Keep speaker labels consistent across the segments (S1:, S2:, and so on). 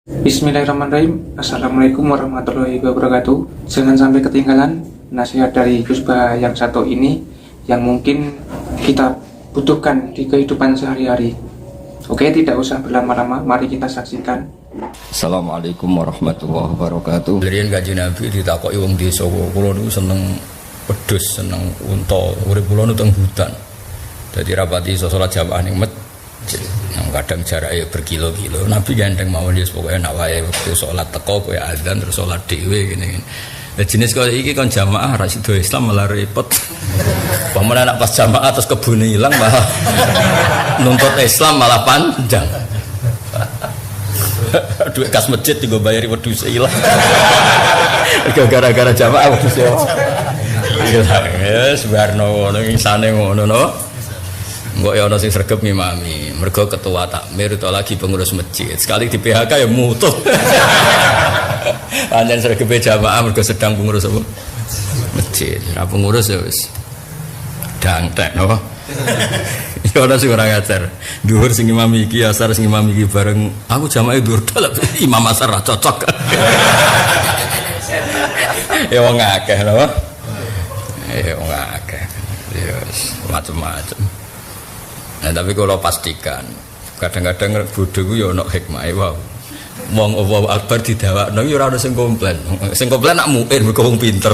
S1: Bismillahirrahmanirrahim. Assalamualaikum warahmatullahi wabarakatuh. Jangan sampai ketinggalan nasihat dari Gus Bah yang satu ini yang mungkin kita butuhkan di kehidupan sehari-hari. Oke, tidak usah berlama-lama, mari kita saksikan.
S2: Assalamualaikum warahmatullahi wabarakatuh.
S3: Lirian Kanjeng Nabi ditakoki wong desa, kula niku seneng wedhus, seneng unta, urip kula nu teng hutan. Dadi rapati iso salat jamaah ning masjid. Yang kadang jaraknya berkilo-kilo. Nabi gandeng mawon wis pokoke nak wae wektu salat teko kowe azan terus salat dhewe ngene. Lah jenis kaya iki kon jamaah ra sido Islam malah repot. Pamane anak pas jamaah terus kebune ilang malah nuntut Islam malah panjang. Duit kas masjid digo bayari wedhus ilang. Gara-gara jamaah wedhus yo. Wis barno ngono insane ngono no. Mbok ya ana sing sregep ngimami, mergo ketua takmir atau lagi pengurus masjid. Sekali di PHK ya mutuh. Pancen sregepe jamaah mergo sedang pengurus apa? Masjid. Ora pengurus ya wis dangtek no. Ya ana sing ora ngajar. Dhuwur sing ngimami iki, asar sing ngimami iki bareng aku jamaah dhuwur dalem imam asar ra cocok. Ya wong akeh no. Ya wong akeh. Ya macam-macam. Nah, tapi kalau pastikan kadang-kadang bodoh ku ya ana hikmahe wae. Wong Allahu Akbar didawakno ya ora ono sing komplain. Sing komplain nak muin mergo wong pinter.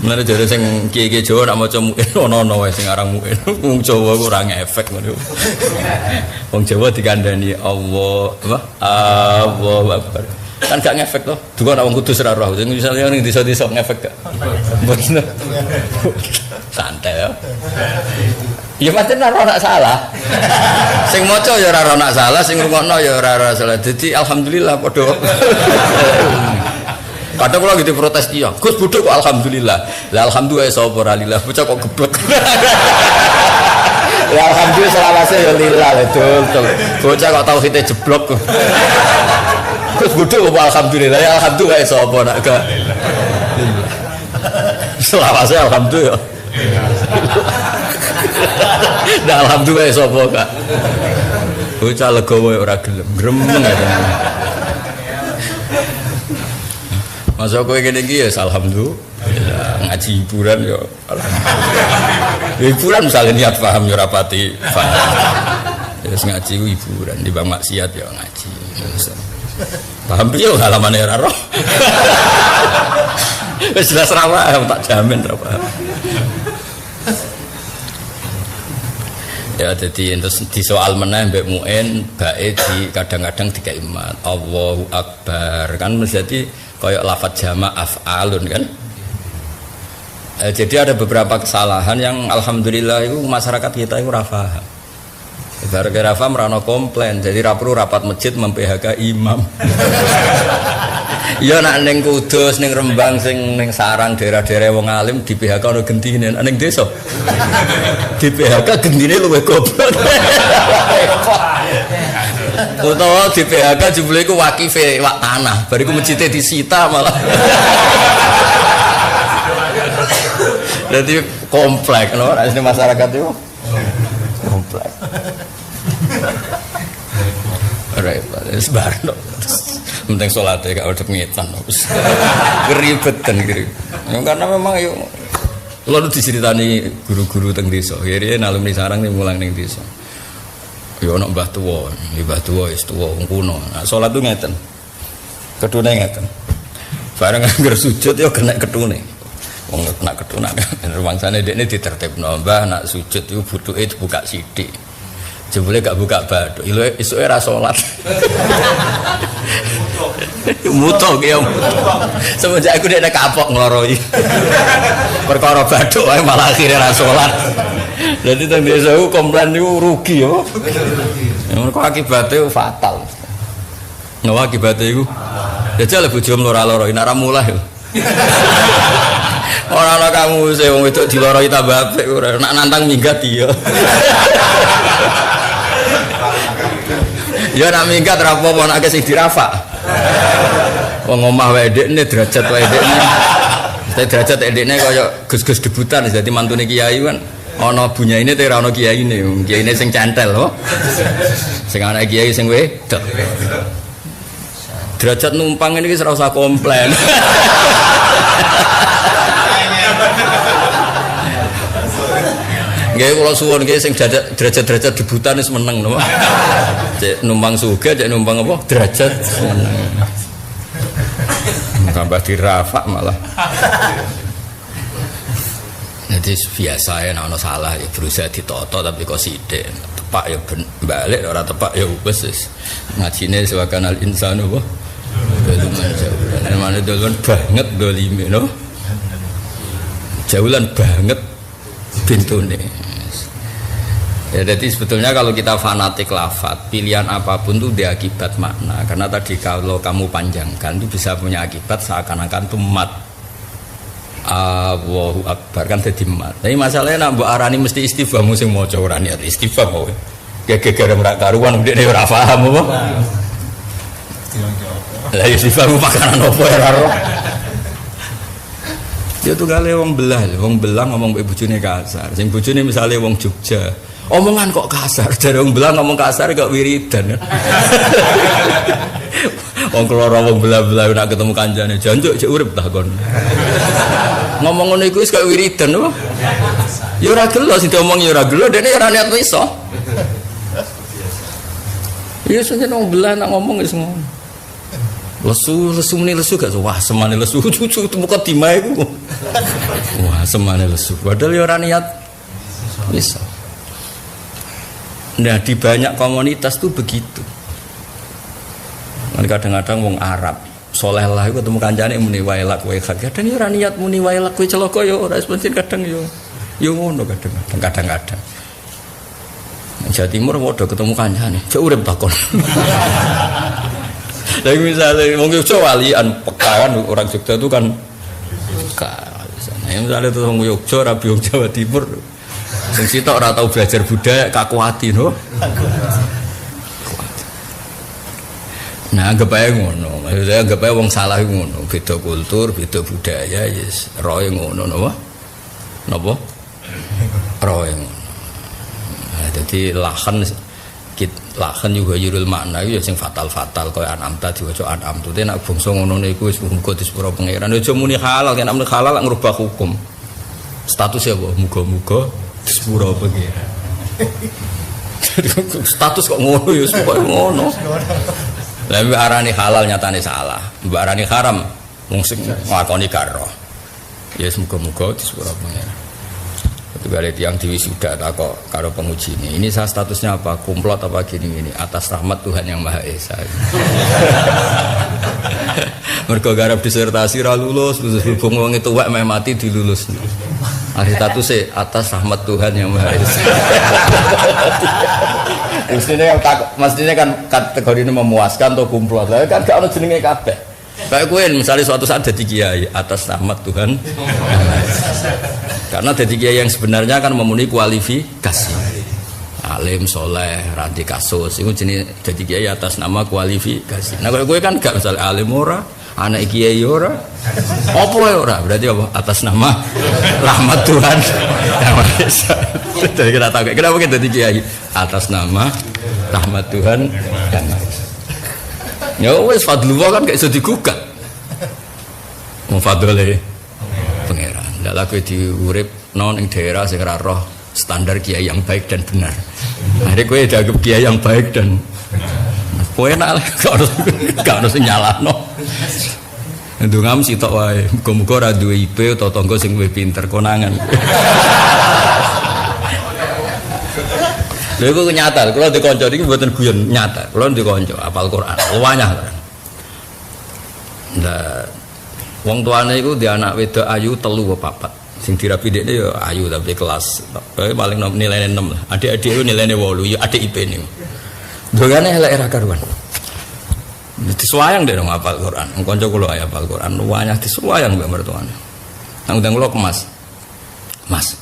S3: Mulane jare sing kiye-kiye Jawa nak maca muin ono-ono wae sing aran muin. Wong Jawa ku ora ngefek ngono. Wong Jawa dikandani Allahu Akbar. Kan gak ngefek to. Duka nak wong kudus ora roh. Sing misale ning desa-desa ngefek gak. Mboten. Santai ya. Ya pancen ora ana salah. Sing maca ya ora ana salah, sing ngrungokno ya ora ana salah. Dadi alhamdulillah padha. Kadang kula gitu protes dia. Gus bodho kok alhamdulillah. Lah alhamdulillah sapa ora lillah. Bocah kok geblek. Ya alhamdulillah selawase ya lillah betul. Bocah kok tauhide jeblok. Gus bodho kok alhamdulillah. Ya alhamdulillah sapa nak gak. Selawase alhamdulillah. Nah alhamdulillah sapa Kak. Bocah legowo ora gelem, gremeng ae. Masa kowe ngene iki ya alhamdulillah. Ngaji hiburan ya alhamdulillah. Hiburan misalnya niat paham ya rapati paham. Terus ngaji hiburan di bang maksiat ya ngaji. Paham piye halamane ora roh. Wis jelas ra paham tak jamin ra paham. Ya jadi terus di soal meneh mbek muin bae di kadang-kadang dikai mat Allahu Akbar kan menjadi kayak lafaz jamak af'alun kan. Jadi ada beberapa kesalahan yang alhamdulillah itu masyarakat kita itu ora paham. Gara-gara paham rano komplain jadi ra perlu rapat masjid mem-PHK imam. Ya nak ning Kudus ning Rembang sing ning sarang daerah-daerah wong alim di PHK ono gendine ning desa. Di PHK gendine luwih goblok. Utawa di PHK jumlah iku wakife wak tanah, bariku masjid disita malah. Jadi komplek no, asli masyarakat itu komplek. Repot, sebarno. Penting sholatnya gak ada pengitan, keribetan gitu. Karena memang yuk, kalau diceritani guru-guru teng desa, akhirnya alumni sarang nih mulang neng desa. Yo nak mbah tua is tua kuno. Nah, sholat tuh ngeten, kedune ngeten. Bareng angger sujud yo kena kedune. Wong kena kedune kan, rumangsane dekne ditertibno. Mbah nak sujud itu butuhe dibuka sithik. Jebule gak buka baduk, isoke ra salat. Muto ki yo. Semenjak aku nek kapok ngloroi. Perkara baduk wae malah akhire ra salat. Dadi teng desa ku komplain niku rugi yo. Mergo akibate fatal. Napa akibate iku? Jajal bojomu loro-loro nek ra mulih yo. Ora ana kamu sing wong wedok diloroi tambah apik ora. Nak nantang minggat iya. Ya nak minggat ra apa-apa nek sing dirafak. Wong omah wae dekne derajat wae dekne. Derajat dekne kaya gus-gus debutan dadi mantune kiai kan. Ana bunyaine te ora ana kiyaine sing cantel to. Sing ana kiai sing wedok. Derajat numpang ini ora usah komplain. Nggih kula suwun nggih sing derajat-derajat debutan wis meneng napa. Cek numpang sugih, cek numpang apa? Derajat meneng. Tambah dirafak malah. Jadi biasa ya ana salah ya berusaha ditoto tapi kok sithik. Tepak ya balik ora tepak ya wis. Ngajine sewakan al insanu apa? Mana duluan banget dolime no. Jaulan banget pintune. Ya jadi sebetulnya kalau kita fanatik lafaz, pilihan apapun itu dia akibat makna. Karena tadi kalau kamu panjangkan itu bisa punya akibat seakan-akan itu mat. Allahu Akbar kan jadi mat. Tapi masalahnya nak mbok arani mesti istifham sing maca ora niat istifham kowe. Gegere ora karuan ndekne ora paham apa. Lah istifham pakanan opo ora ro. Dia tuh kali wong belah ngomong mbek bojone kasar. Sing bojone misale wong Jogja. Omongan kok kasar, dari wong belah ngomong kasar kok wiridan. Wong keloro wong belah-belah nak ketemu kancane, janjuk cek urip ta kon. Ngomong ngono iku wis kok wiridan apa? Ya ora gelo sing diomong ya ora gelo, dene ora niat iso. Ya saja wong belah nak ngomong wis ngono. Lesu muni lesu gak wah semane lesu cucu muka dimae iku. Wah semane lesu. Padahal ya ora niat iso. Nah di banyak komunitas tuh begitu. Kadang-kadang wong Arab soleh lah itu ketemu kancane muni wae lak wae hak. Kadang yo ora niat muni wae lak kowe celaka yo ora sepenting kadang yo ngono kadang-kadang. Jawa Timur padha ketemu kancane, cek urip takon. Lah misalnya wong Jogja walian pekawan orang Jogja itu kan peka. Misalnya tuh wong Jogja rabi wong Jawa Timur sing sitok ora tau belajar budaya kakuati no. Nah, anggap ae ngono. Maksudnya anggap ae wong salah ngono, beda kultur, beda budaya, yes, roe ngono napa? Napa? Roe ngono. Nah, dadi lahan juga yurul makna ya sing fatal-fatal kaya anamta diwaca anamtu. Nek bangsa ngono niku wis muga disepuro pangeran. Aja muni halal, yen amne halal lak ngrubah hukum. Status ya apa? Muga-muga disepuro pangeran. Status kok ngono ya supaya ngono. Lah mbak arani halal nyatane salah, mbak arani haram wong sing nglakoni karo. Ya muga-muga disepuro pangeran. Ketika ada tiang diwisuda takok karo penguji ini saya statusnya apa? Kumplot apa gini atas rahmat Tuhan yang Maha Esa. Mergo garap disertasi ra lulus, berhubung wong itu wak meh mati dilulus. Akhir statusnya atas rahmat Tuhan yang Maha Esa. Mestinya kan kategori ini memuaskan atau kumplot. Lah kan gak ono jenenge kabeh. Kayak kowe misalnya suatu saat jadi kiai atas rahmat Tuhan. Karena jadi kiai yang sebenarnya kan memenuhi kualifikasi. Alim, soleh, ranti kasus. Itu jenis jadi kiai atas nama kualifikasi. Nah kalau gue kan gak misalnya alim ora, anak kiai ora, apa ora? Berarti apa? Atas nama rahmat Tuhan. Jadi kita tahu kenapa kita jadi kiai atas nama rahmat Tuhan. Ya wes fadlullah kan kayak sedih digugat. Mau fadlullah pangeran. Ndak laku diurip non ing daerah sing ora roh standar kiai yang baik dan benar. Akhirnya kowe dianggap kiai yang baik dan kowe enak gak ono sing nyalahno. Ndungam sitok wae. Muga-muga ora duwe IP utawa tangga sing luwih pinter konangan. Lha iku nyata, kula ndek kanca iki mboten guyon nyata. Kula ndek kanca hafal Quran, luwanyah. Ndak wong tuane iku di anak wedok ayu 3 apa 4. Sing dirapi dekne ya ayu tapi kelas paling nilainya 6 lah. Adik-adik itu nilainya 8, ya adik IP-ne. Dongane elek ra karuan. Disuwayang deh dong hafal Quran. Kanca kula hafal Quran, luwanyah disuwayang mbak mertuane. Nang ndang kula kemas. Mas,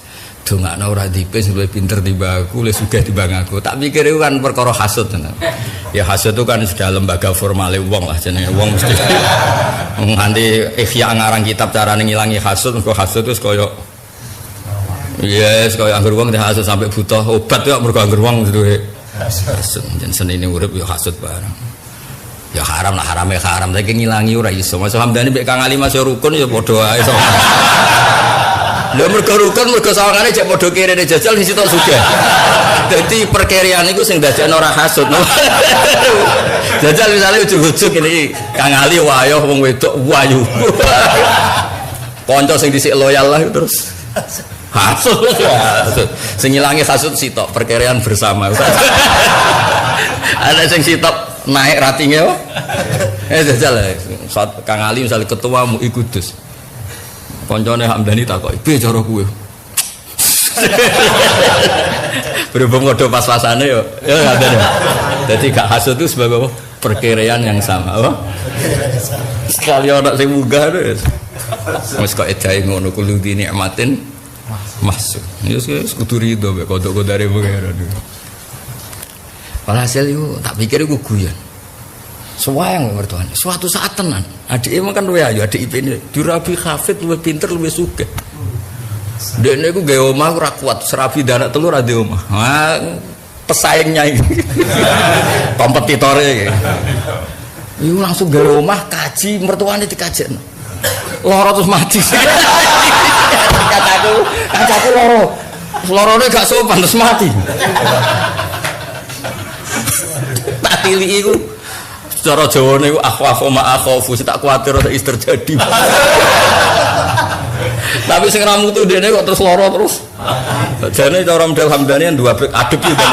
S3: dongakno ora dipe sing luwih pinter timbang aku, luwih sugih timbang aku. Tak pikir itu kan perkara hasud tenan. Ya hasud itu kan sudah lembaga formale wong lah jenenge wong mesti nganti ihya ngarang kitab carane ngilangi hasud, mergo hasud wis kaya yes kaya anggur wong hasud sampai butuh obat ya mergo anggur wong duwe hasud. Jen senine urip ya hasud bareng. Ya haram lah, haramnya haram, tapi ngilangi ora iso. Mas Hamdani mbek Kang Ali masih rukun ya padha ae so. Lha mergo rukun mergo sawangane cek padha kirene jajal di situ sugih. Dadi perkirian iku sing dadekno ora hasud. Jajal misale ujug-ujug ini Kang Ali wayoh wong wedok wayu. Kanca sing dhisik loyal lah terus hasud. Sing ngilangi hasud sitok perkirian bersama. Ada sing sitok naik ratingnya jajal saat Kang Ali misalnya ketua MUI Kudus koncone Hamdani takoki piye cara kuwe berhubung ngodo pas-pasane yo ya ada dadi gak hasud itu sebagai perkiraan yang sama apa sekali orang sing munggah wis kok edahe ngono kudu dinikmatin masuk ya wis kudu rido mek kodok-kodare pengen. Walhasil itu tak pikir itu guyon. Sewayang mertuanya. Suatu saat tenan. Adik emang kan luwe ayu, adik IP ini dirabi hafid, luwe pinter, luwe sugih. Dene iku gawe omah ora kuat, serabi anak telur ade omah. Nah, pesaingnya iki. Kompetitore iki. Iku langsung gawe omah kaji mertuane dikajekno. Loro terus mati. Kataku loro. Lorone gak sopan terus mati. Tak tili iku secara Jawane iku akhwafu ma akhafu tak kuwatir wis terjadi. Tapi sing ramu tuh dene kok terus lara terus. Jane cara model Hamdani dua adep iki.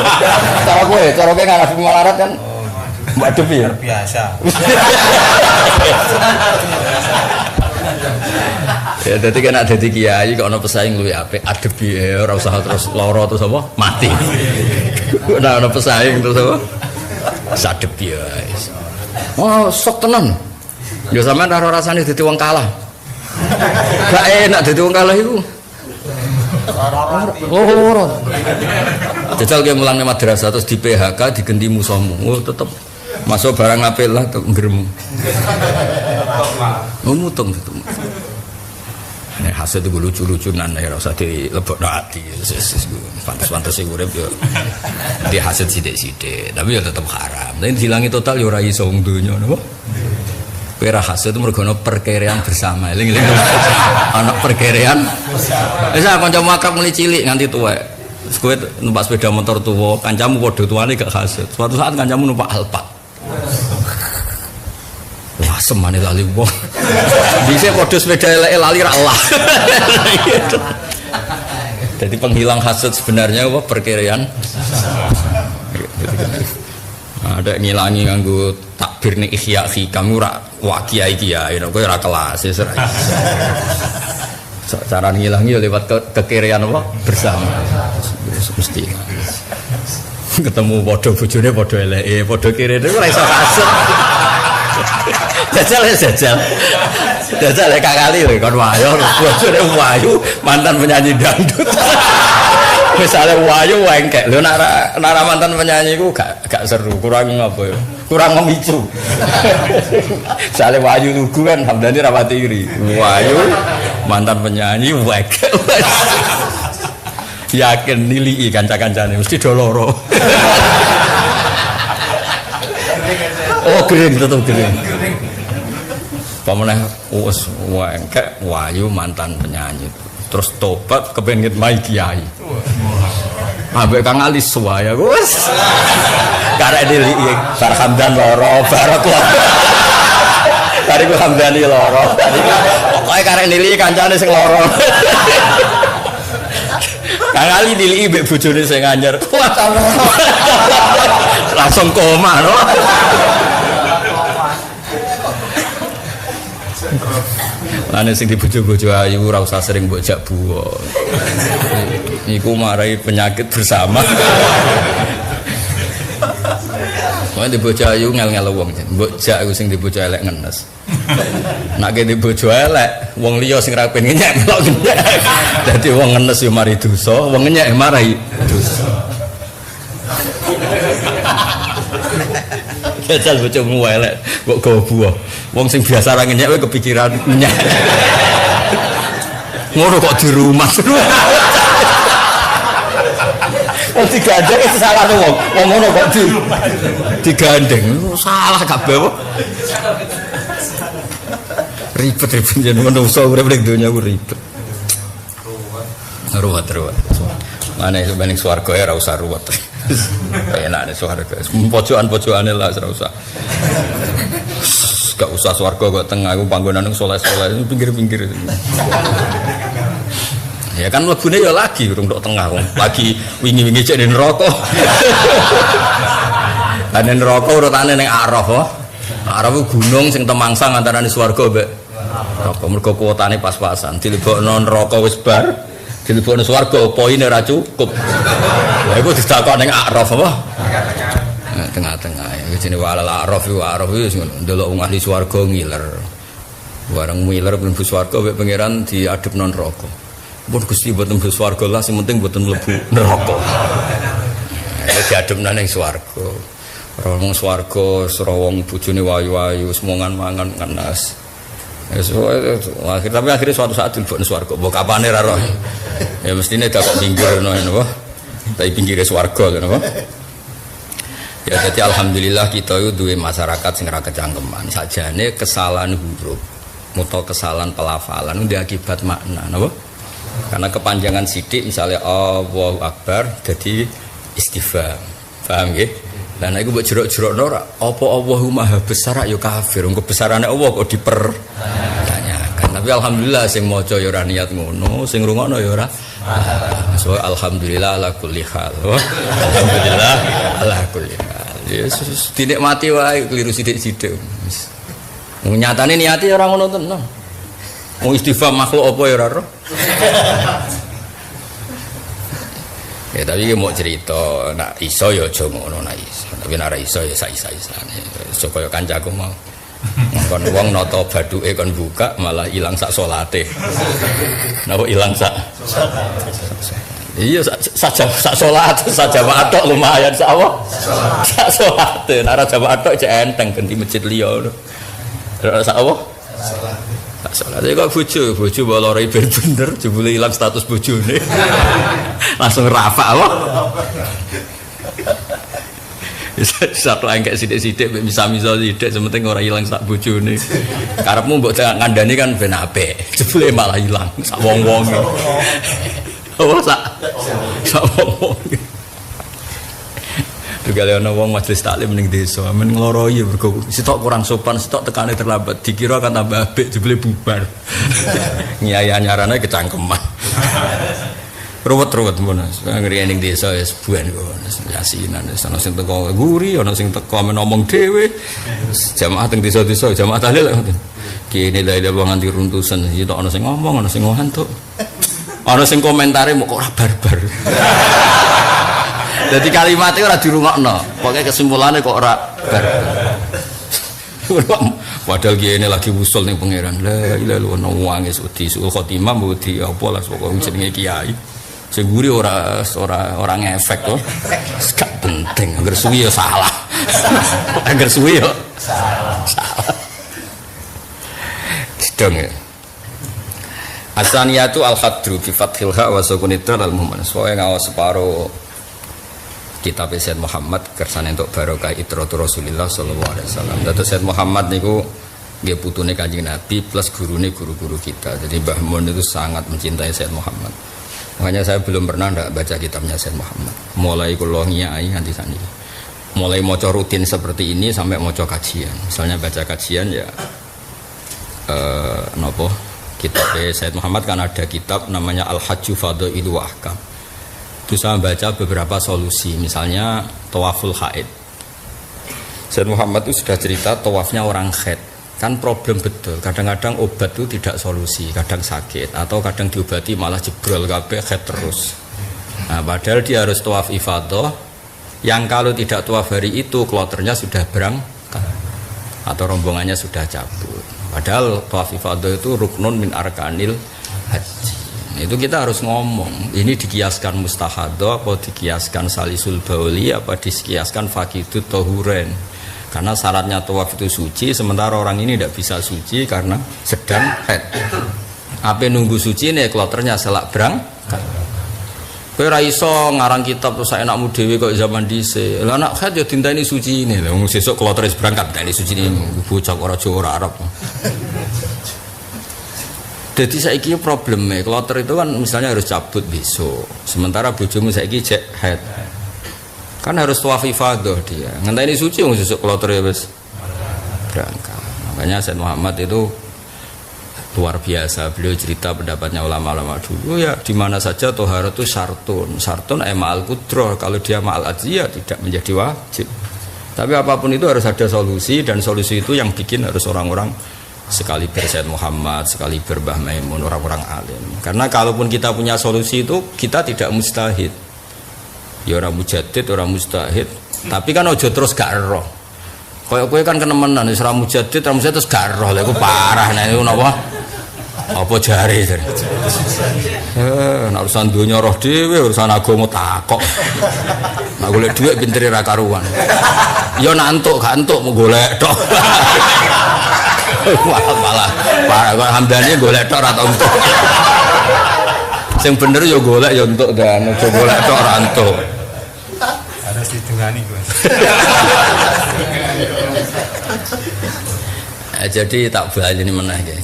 S3: Cara kowe ngarepe malarat kan adep ya. Biasa. Ya dadi kan ada dadi kiai kok ana pesaing luwih apik adep ya ora usah terus lara terus apa mati. Ora ana pesaing terus apa sadep ya. Oh sok tenan. Ya sampean ora rasane dadi wong kalah. Gak enak dadi wong kalah iku. Oh. Jajal ki mulang nang madrasah terus di PHK digendi musomu. Oh tetep masuk barang apik lah tetep ngremu. Mutung tetep. Nek hasil itu lucu-lucunan ya rasa dilebokno ati. Pantes-pantes urip yo. Di hasil sithik-sithik, tapi ya tetep haram. Tapi dilangi total ya ora iso wong donya napa? Kowe ra hasil itu mergo ana perkiraan bersama. Eling-eling ana perkiraan. Wis kancamu akrab mulai cilik nganti tuwek. Terus kowe numpak sepeda motor tuwa, kancamu padha tuane gak hasil. Suatu saat kancamu numpak Alphard. Wah, semane lali wong. Bisa padha sepeda eleke lali ra Allah. Jadi penghilang hasud sebenarnya apa perkiraan. Ada ngilangi nganggo takbir ning ihya fi kamu ora wa kiai-kiai kowe ora kelas wis ora. Cara ngilangi lewat kekirian apa bersama. Mesti. Ketemu padha bojone padha eleke, padha kirene ora iso hasud. Jajal Kang Ali kon wayu bojone wayu mantan penyanyi dangdut. Misalnya wayu wengkek lho nek mantan penyanyi ku gak seru kurang apa ya kurang memicu. Misalnya wayu lugu kan Hamdani rapati iri wayu mantan penyanyi wengkek yakin nilii kanca-kancane mesti doloro. Oh keren tetep keren. Pamaneh wis wengkek wayu mantan penyanyi terus tobat kepengin mai kiai. Ambek Kang Ali suwaya wis. Karek niliki bar Hamdan loro barok loro. Kariku Hamdani loro. Pokoke karek niliki kancane sing loro. Kang Ali niliki mbek bojone sing anyar. Langsung koma no. Lane sing dibojo-bojo ayu ora usah sering mbok jak buwo. Iku marai penyakit bersama. Wong dibojo ayu ngel-ngel wong, mbok jak iku sing dibojo elek ngenes. Nek dibojo elek, wong liya sing ra pengen nyek melok nyek. Dadi wong ngenes yo mari dosa, wong nyek marai dosa. Jajal bojomu elek, mbok gawa buah. Wong sing biasa ra ngenyek kowe kepikiran nyek. Ngono kok di rumah. digandeng itu salah tuh wong ngono kok digandeng salah kabeh kok ribet yen menungso urip ning donya ku ribet ruwet mana sebenarnya swarga ya ora usah ruwet enak nek swarga pojokan-pojokane lah ora usah gak usah swarga kok tengah aku panggonan soleh-soleh pinggir-pinggir ya kan mlebune ya lagi urung tok tengah lagi wingi-wingi cek ning neraka lan neraka urutane ning Araf Araf gunung sing temangsang antarané swarga mbek neraka mergo kuotane pas-pasan dilebokno neraka wis bar dilebokno swarga poine ora cukup lha iku ditakok ning Araf apa tengah-tengah ya jenenge walal Araf wis ngono ndelok wong ahli swarga ngiler bareng ngiler mlebu swarga mbek pangeran diadepno neraka pun Gusti mboten mlebu swarga lah sing penting mboten mlebu neraka diadepno ning swarga ora swarga srawong bojone wayu-wayu wis mangan kanas akhirnya suatu saat dilebokno swarga mbok kapane ra roh ya mestine dak pinggir ngono apa tapi pinggire swarga ngono apa ya jadi alhamdulillah kita itu duwe masyarakat sing ora kecangkeman sajane kesalahan huruf muto kesalahan pelafalan itu akibat makna napa karena kepanjangan sidik misalnya Allahu Akbar jadi istifham paham nggih lan iku mbok jerok-jerokno ora apa Allahu Maha Besar ya kafir wong kebesarane Allah kok dipertanyakan tapi alhamdulillah sing maca ya ora niat ngono sing ngrungokno ya ora so alhamdulillah ala kulli hal alhamdulillah ala kulli hal Yesus dinikmati wae keliru sithik-sithik nyatane niati ora ngono tenan wong istifham makhluk apa ya ora roh ya tapi mau cerita nak iso ya aja ngono nak iso tapi nek ora iso ya sak-isane aja kaya kancaku mau kon wong nata baduke kon buka malah ilang sak salate napa ilang sak iya sak salat sak jamaah tok lumayan sak apa sak salate nek ora jamaah tok cek enteng ganti masjid liya lho sak apa sak salate kok bojo bolore bener jebule ilang status bojone langsung rafa apa satu engkek sithik-sithik bisa-bisa sithik sementing ora ilang sak bojone karepmu mbok ngandani kan ben apik jebule malah ilang sak wong-wonge apa sak wong-wonge Dugale ana wong majelis taklim ning desa, men ngloroi mergo sitok kurang sopan, sitok tekane terlambat, dikira kan tambah apik jebule bubar. Nyaya nyarane kecangkeman. Ruwet-ruwet ngono. Ngri ning desa wis buan kok. Yasinan wis ana sing teko nguri, ana sing teko men ngomong dhewe. Jamaah teng desa-desa, jamaah tahlil ngoten. Kene lha wong nganti runtusan, sitok ana sing ngomong, ana sing ngantuk. Ana sing komentare kok ora barbar. Jadi kalimatnya ora dirungokno, pokoknya kesimpulannya kok ora barbar. Padahal gini lagi usul ning pangeran. La ilaha illallah wong wis wedi sul khotimah wedi apa lah pokoke jenenge kiai. Sing guri ora ngefek to. Gak penting, angger suwi ya salah. Angger suwi ya salah. Sedeng ya. Asaniyatu al-khadru bi fathil ha wa sukunitra al-mu'min. Soale ngawas separo kitab Sayyid Muhammad kersane untuk barokah itratur Rasulullah sallallahu alaihi wasallam. Dados Sayyid Muhammad niku nggih putune Kanjeng Nabi plus gurune guru-guru kita. Jadi Mbah Mun itu sangat mencintai Sayyid Muhammad. Makanya saya belum pernah ndak baca kitabnya Sayyid Muhammad. Mulai kula ngiyai nganti saniki. Mulai maca rutin seperti ini sampai maca kajian. Misalnya baca kajian ya napa kitab Sayyid Muhammad kan ada kitab namanya Al-Hajju Fadhailu wa Ahkam. Itu saya baca beberapa solusi, misalnya tawaful haid. Sayyid Muhammad itu sudah cerita tawafnya orang haid, kan problem betul. Kadang-kadang obat itu tidak solusi, kadang sakit atau kadang diobati malah jebrol kabeh haid terus. Nah, padahal dia harus tawaf ifadah, yang kalau tidak tawaf hari itu kloternya sudah berangkat atau rombongannya sudah cabut. Padahal tawaf ifadah itu ruknun min arkanil haji. Itu kita harus ngomong, ini dikiaskan mustahadah apa dikiaskan salisul bauli apa dikiaskan fakidut tohuren. Karena syaratnya tawaf itu suci, sementara orang ini tidak bisa suci karena sedang haid. Apa nunggu suci nih kloternya selak berangkat. Kowe ra iso ngarang kitab terus enakmu dhewe kok zaman dhisik. Lah anak khat ya dinteni suci ini. Lah wong sesuk kloter wis berangkat dinteni suci ini bocah ora Jawa ora Arab. Jadi saiki probleme kloter itu kan misalnya harus cabut besok. Sementara bojomu saiki jek haid. Kan harus tawaf ifadah dia. Ngenteni suci wong sesuk kloter ya wis berangkat. Makanya Said Muhammad itu luar biasa, beliau cerita pendapatnya ulama-ulama dulu ya, di mana saja tohara itu syartun ma'al kudroh, kalau dia ma'al ajiyah tidak menjadi wajib. Tapi apapun itu harus ada solusi, dan solusi itu yang bikin harus orang-orang sekali Said Muhammad, sekali Mbah Maimun, orang-orang alim. Karena kalaupun kita punya solusi itu kita tidak mustahid, ya orang mujaddid, orang mustahid, tapi kan ojo terus gak roh. Kayak kowe kan kenemenan wis ora mujaddid terus gak roh, lha iku parah. Nah niku napa? Apa jare jare? Nek urusan donya roh dhewe, urusan agama takok. Nek golek dhuwit pintere ra karuan. Ya nek entuk gak entuk mau golek tok. Malah parah kok Hamdani golek tok ra tau entuk. Sing bener ya golek ya entuk dan aja golek tok ra entuk.
S4: Harus ditungani gue.
S3: Jadi tak balik ini meneh ya.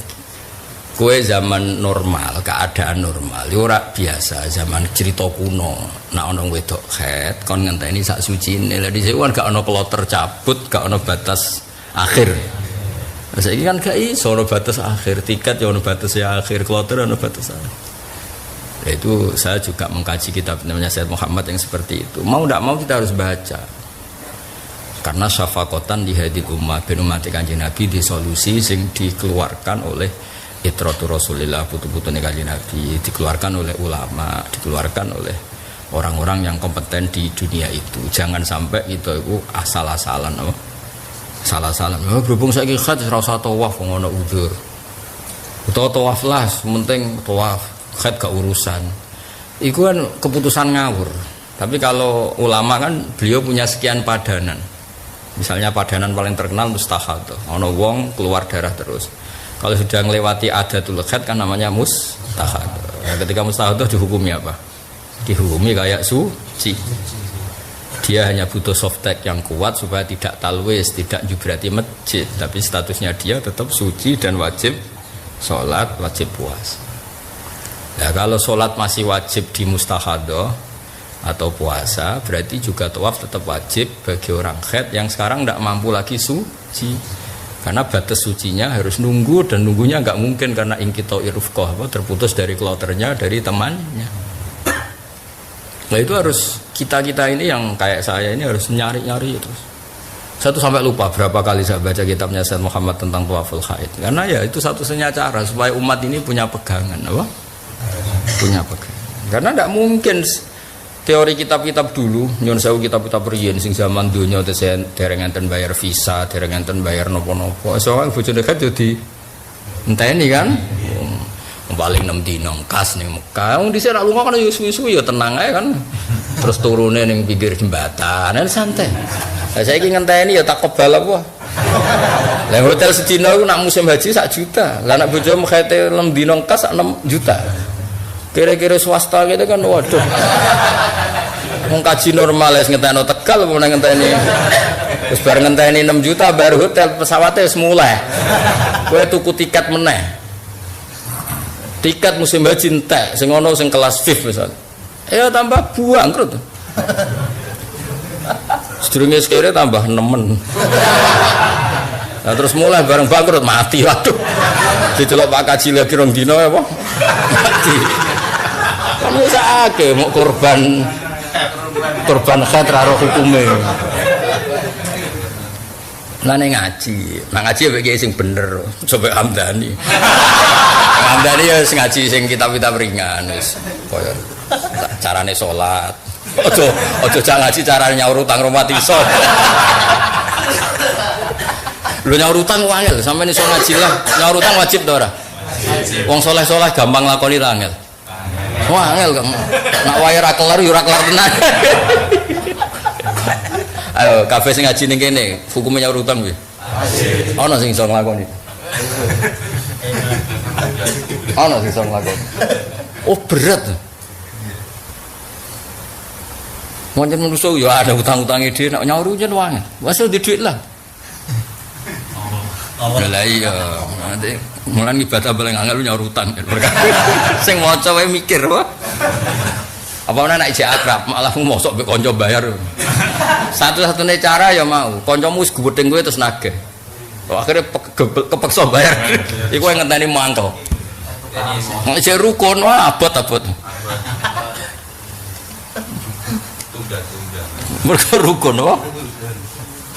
S3: Kue zaman normal, keadaan normal, ora biasa zaman cerita kuno. Nak ono wedok haid, kon ngenteni sak sucine. Lah dhisik kan gak ono kloter cabut, gak ono batas akhir. Saiki kan gak iso ono batas akhir, tiket ya ono batas akhir, kloter ono batas akhir. Nah, itu saya juga mengkaji kitab namanya Said Muhammad yang seperti itu. Mau tidak mau kita harus baca. Karena syafakotan di hadil umat ben umat Kanjeng Nabi di solusi sing dikeluarkan oleh Itratul Rasulillah, putu-putune Kanjeng Nabi, dikeluarkan oleh ulama, dikeluarkan oleh orang-orang yang kompeten di dunia itu. Jangan sampai kita itu asal-asalan, oh. Salah-salan. Oh, berhubung saiki khat ora usah tawaf ngono udzur. Utawa tawaf lah, penting tawaf, khat gak urusan. Iku kan keputusan ngawur. Tapi kalau ulama kan beliau punya sekian padanan. Misalnya padanan paling terkenal mustahadah. Ono wong keluar darah terus. Kalau sudah melewati adatul khat kan namanya mustahadah. Nah, ketika mustahadah dihukumi apa? Dihukumi kayak suci. Dia hanya butuh softtek yang kuat supaya tidak talwis, tidak jubrati masjid, tapi statusnya dia tetap suci dan wajib sholat, wajib puasa. Nah, kalau sholat masih wajib di mustahadah atau puasa, berarti juga tawaf tetap wajib bagi orang haid yang sekarang tidak mampu lagi suci. Karena batas sucinya harus nunggu, dan nunggunya nggak mungkin karena ingkito irufkoh, terputus dari kloternya, dari temannya. Nah itu harus kita ini yang kayak saya ini harus nyari terus. Saya tuh sampai lupa berapa kali saya baca kitabnya Said Muhammad tentang tawaful haid. Karena ya itu satu-satunya cara supaya umat ini punya pegangan, apa? Punya pegangan. Karena tidak mungkin teori kitab-kitab dulu, nyon sewu kitab-kitab riyen sing zaman donya dereng enten bayar visa, dereng enten bayar nopo-nopo. Soale bojone kan dadi enteni kan. Paling 6 dina kas ning Mekah. Wong dhisik rak lunga kan yo suwi-suwi yo tenang ae kan. Terus turune ning pinggir jembatan, santai. Lah saiki ngenteni ya takobal apa. Lah hotel sedina iku nak musim haji 1 juta. Lah nak bojomu khete 6 dina kas 6 juta. Kira-kira swasta gitu kan, waduh. Wong kaji normal wis ngentekno Tegal apa ngenteni. Terus bareng ngenteni 6 juta baru hotel pesawatnya wis mulai. Kowe tuku tiket meneh. Tiket musim haji entek, sing ono sing kelas VIP misal. Ya tambah bangkrut. Sedurunge sekire tambah nemen. Nah terus mulai bareng bangkrut mati, waduh. Dicelok Pak Kaji lagi rong dino apa? Mati. Kan wis akeh mau korban khat karo hukume. Lah ning ngaji mek sing bener, coba Hamdani. Hamdani ya sing ngaji sing kitab-kitab ringan wis koyo carane salat. Ojo ngaji carane nyaur utang rumah iso. Lho nyaur utang wangel, sampeyan iso ngaji lah. Nyaur utang wajib to ora? Wong saleh-saleh gampang lakoni ra angel. Wangel kok. Nak wae ra kelar yo ora kelar tenan. Ayo kabeh sing ngaji ning kene, hukume nyaur utang kuwi. Ana sing iso nglakoni. Ana sing iso nglakoni. Oh berat. Pancen manusa ya ada utang-utange dhewe nek nyaur yen wae. Wes di dhuwit lah. Lah iya, nanti mulan ibadah paling angel nyaur utang. Sing maca wae mikir wae. Apa ana nek jek akrab malah mosok mbek kanca bayar. Satu-satunya cara ya mau, kancamu wis gubedeng kowe terus nagih. Akhirnya kepeksa bayar. Iku yang ngenteni mangkel. Nek rukun wah abot-abot. Mergo rukun wae.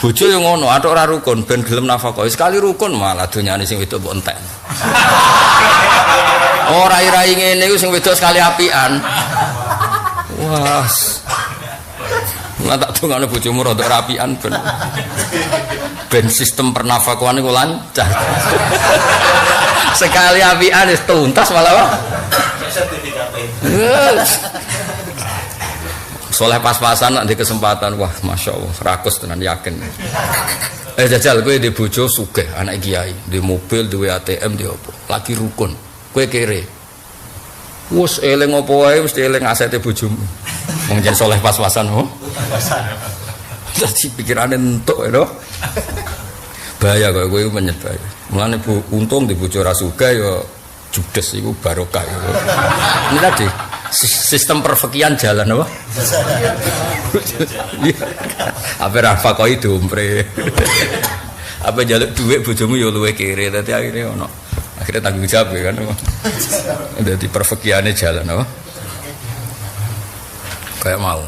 S3: Bojo yo ngono, atok ora rukun ben gelem nafkah. Sekali rukun malah donyane sing wedok mbok entek. Oh rai-rai ngene iku sing wedok sekali apian. Wah. Lah tak dongane bojomu rada rapian ben sistem pernafkahan iku lancar. Sekali apian wis tuntas malah. Soleh pas-pasan nak di kesempatan wah masya Allah rakus tenan yakin. Jajal kowe di bojo sugih anak kiai, di mobil, di ATM, di opo. Lagi rukun. Kowe kere. Wes eling opo wae mesti eling asete bojomu. Wong jen soleh pas-pasan ho. Dadi pikirane entuk lho. Bahaya kok kowe menyet bahaya. Mulane untung di bojo ra sugih ya judes iku barokah. Ini tadi sistem perfikian jalan apa? Apa rafa kau itu umpre? Apa jaluk duit bojomu yo luwe kere, tapi akhirnya ono. Akhirnya tanggung jawab kan. Jadi perfikiannya jalan apa? Kayak mau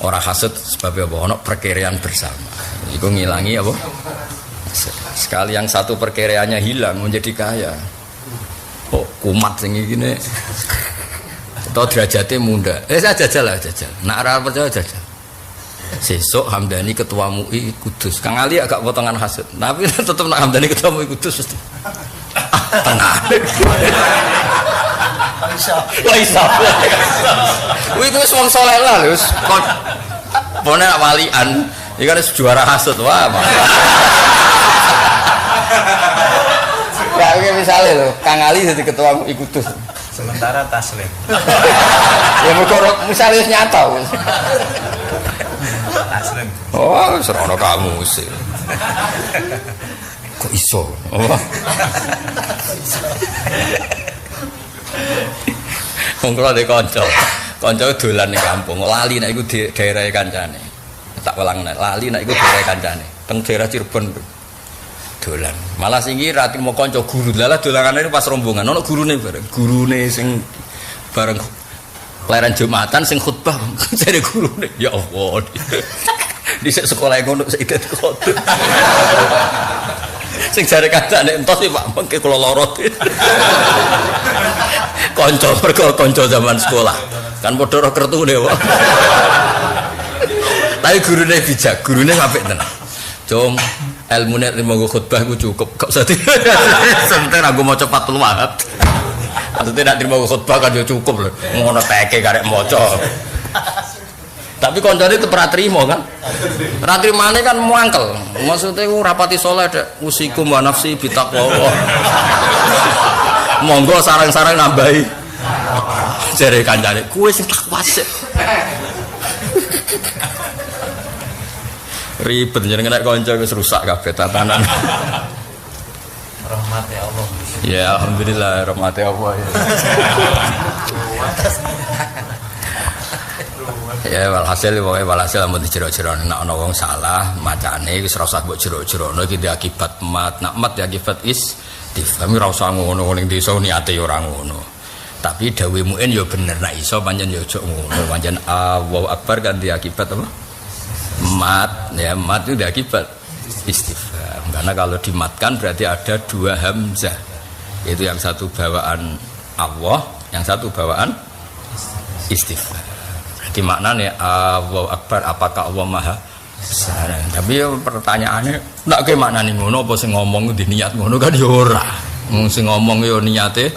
S3: orang hasud sebab apa? Ono perkiraan bersama. Iku ngilangi apa? Sekali yang satu perkiraannya hilang menjadi kaya. Oh kumat sing iki atau derajatnya munda. Saya jajal lah jajal. Nak ora percaya jajal. Sesuk Hamdani ketua MUI Kudus. Kang Ali agak potongan hasud. Tapi tetap nak Hamdani ketua MUI Kudus mesti. Tenang. Isa. Kuwi wis wong saleh lah lho. Pone nak walian. Iki kan juara hasud. Wah. Ya misalnya lho, Kang Ali jadi ketua MUI Kudus.
S4: Sementara taslim.
S3: Ya mengkorok misalnya nyata.
S4: Taslim.
S3: Oh, serono kamu sih. Kok iso? Oh. Wong kula de kanca. Kanca dolan ning kampung, lali nek iku di daerah kancane. Tak ulang nek lali nek iku daerah kancane. Teng daerah Cirebon. Dolan. Malah sing iki ra trimo kanca guru. Lah dolanane pas rombongan ono gurune bareng. Gurune sing bareng leren Jumatan sing khutbah jare gurune. Ya Allah. Dhisik sekolah ngono sik dadi khotbah. Sing jare kancane entos Pak mengke kula lara. Kanca mergo kanca zaman sekolah. Kan padha ro kertune kok. Tapi gurune bijak, gurune apik tenan. Cung ilmu nek nggo khutbah ku cukup kok sate. Sebentar aku maca Fathul Wahab. Maksudnya nek trimo khutbah kan yo cukup lho. Ngono teke karek maca. Tapi koncone itu ora trimo kan. Ora trimane kan muangkel. Maksudnya ku rapati saleh dek usikum wa nafsi bitaqwa. Monggo sarang-sarang nambahi. Jare kancane kuwi sing takwa sik. Ribet jenenge nek kanca wis rusak kabeh tatanan.
S4: Rahmati Allah.
S3: Ya alhamdulillah rahmati Allah ya. Ya walhasil amun dijero-jero nek ana wong salah macane wis ora usah mbok jero-jerono iki akibat mat. Nak mat ya akibat istighfar. Ora usah ngono ning desa niate ya ora ngono. Tapi dawuh muin ya bener nek iso pancen ya aja ngono. Pancen Allahu Akbar kan diakibat apa? Mat, ya mat itu akibat istighfar. Karena kalau dimatkan berarti ada dua hamzah. Itu yang satu bawaan Allah, yang satu bawaan istighfar. Berarti maknanya Allahu Akbar, apakah Allah Maha Besar? Tapi ya pertanyaannya, ndak ke maknane ngono apa sing ngomong di niat ngono kan ya ora. Wong sing ngomong ya niate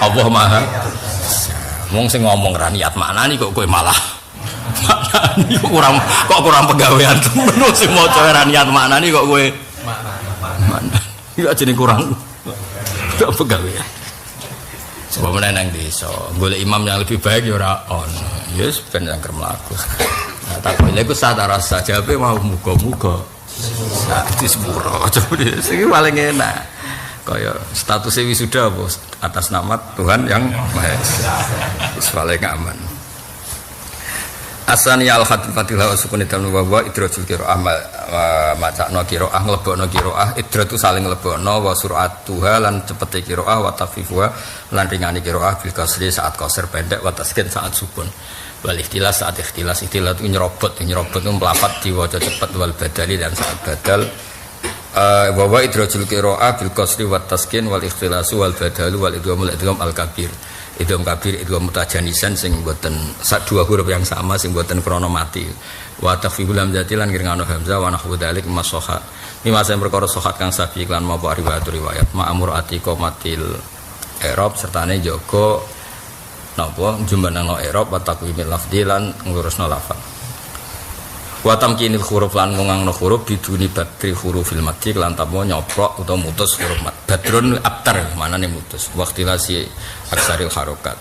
S3: Allah Maha Besar. Wong sing ngomong ra niat maknane kok kowe malah maknane kurang pegawean temen sing maca ora niat maknane kok kowe mana iki ajene kurang pegawean. Sebab meneh nang desa golek imam yang lebih baik ya ora ono. Yes ben yang mlaku. Tak boleh iku satara saja ape mau muga-muga. Di sepuro coba iki paling enak. Kaya statusnya wisuda apa atas nama Tuhan yang Maha Esa. Wis paling aman. Asani al-hadifatil hawa sukun dan wa idrajul qiraah macakno qiraah nglebokno qiraah idratu saling nglebokno wa sur'atuha lan cepete qiraah wa tafifuha lan ringane qiraah bil kasri saat qasar pendek wa taskin saat sukun wal ikhtilas saat ikhtilas itu nyerobot itu melafat diwaca cepet wal badali dan saat badal wa idrajul qiraah bil kasri wa taskin wal ikhtilasu wal badalu wal idgham al kabir idgham kabir idgham mutajanisan sing mboten dua huruf yang sama sing mboten krana mati wa takhfiful hamzati lan ngirngano hamzah wa nahwu dzalik masoha lima sing perkara sohat kang sabi iklan maupun riwayat ma'amur atiqa matil i'rab sertane jaga napa jumbanana i'rab wa taqwimil lafdzi lan ngurusna lafal wa tamkinil huruf lan ngangno huruf biduni badri hurufil madhi lan tanpa nyoprok utawa mutus huruf mad badrun abtar manane mutus waqtilasi aksaril harokat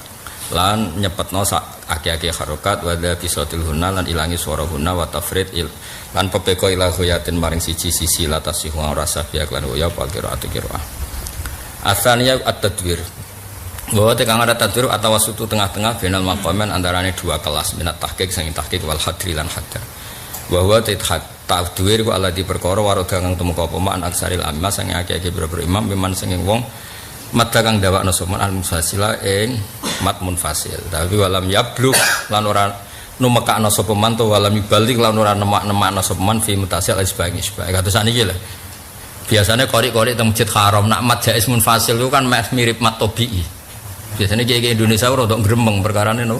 S3: lan nyepetno sak aki-aki harokat wa dha bisatil hunna lan ilangi swara hunna wa tafrid lan pepeko ila ghayatin maring siji latasihu rasa biak lan ya qiraat qiraah asaniya at-tadwir bahwa tekang ada tadwir atau wasutu tengah-tengah benal maqaman antarane dua kelas minat tahqiq sing tahqiq wal hadri lan hadar bahwa tadwir ku alladhi perkara waroda kang tumeka apa man aksaril amma sing akeh-akeh boro-boro imam miman sing wong mat kang dawakna soman al munfasila ing mat munfasil tapi walam yablug lan ora numekakna sapa man to walam ibalik lan ora nemak-nemakna sapa man fi mutasil isbangi kados saniki lho biasane qori-qori teng Masjid Haram nak mat jaiz munfasil itu kan mirip mat tabii biasane kiai Indonesia ora ndok gremeng perkarane no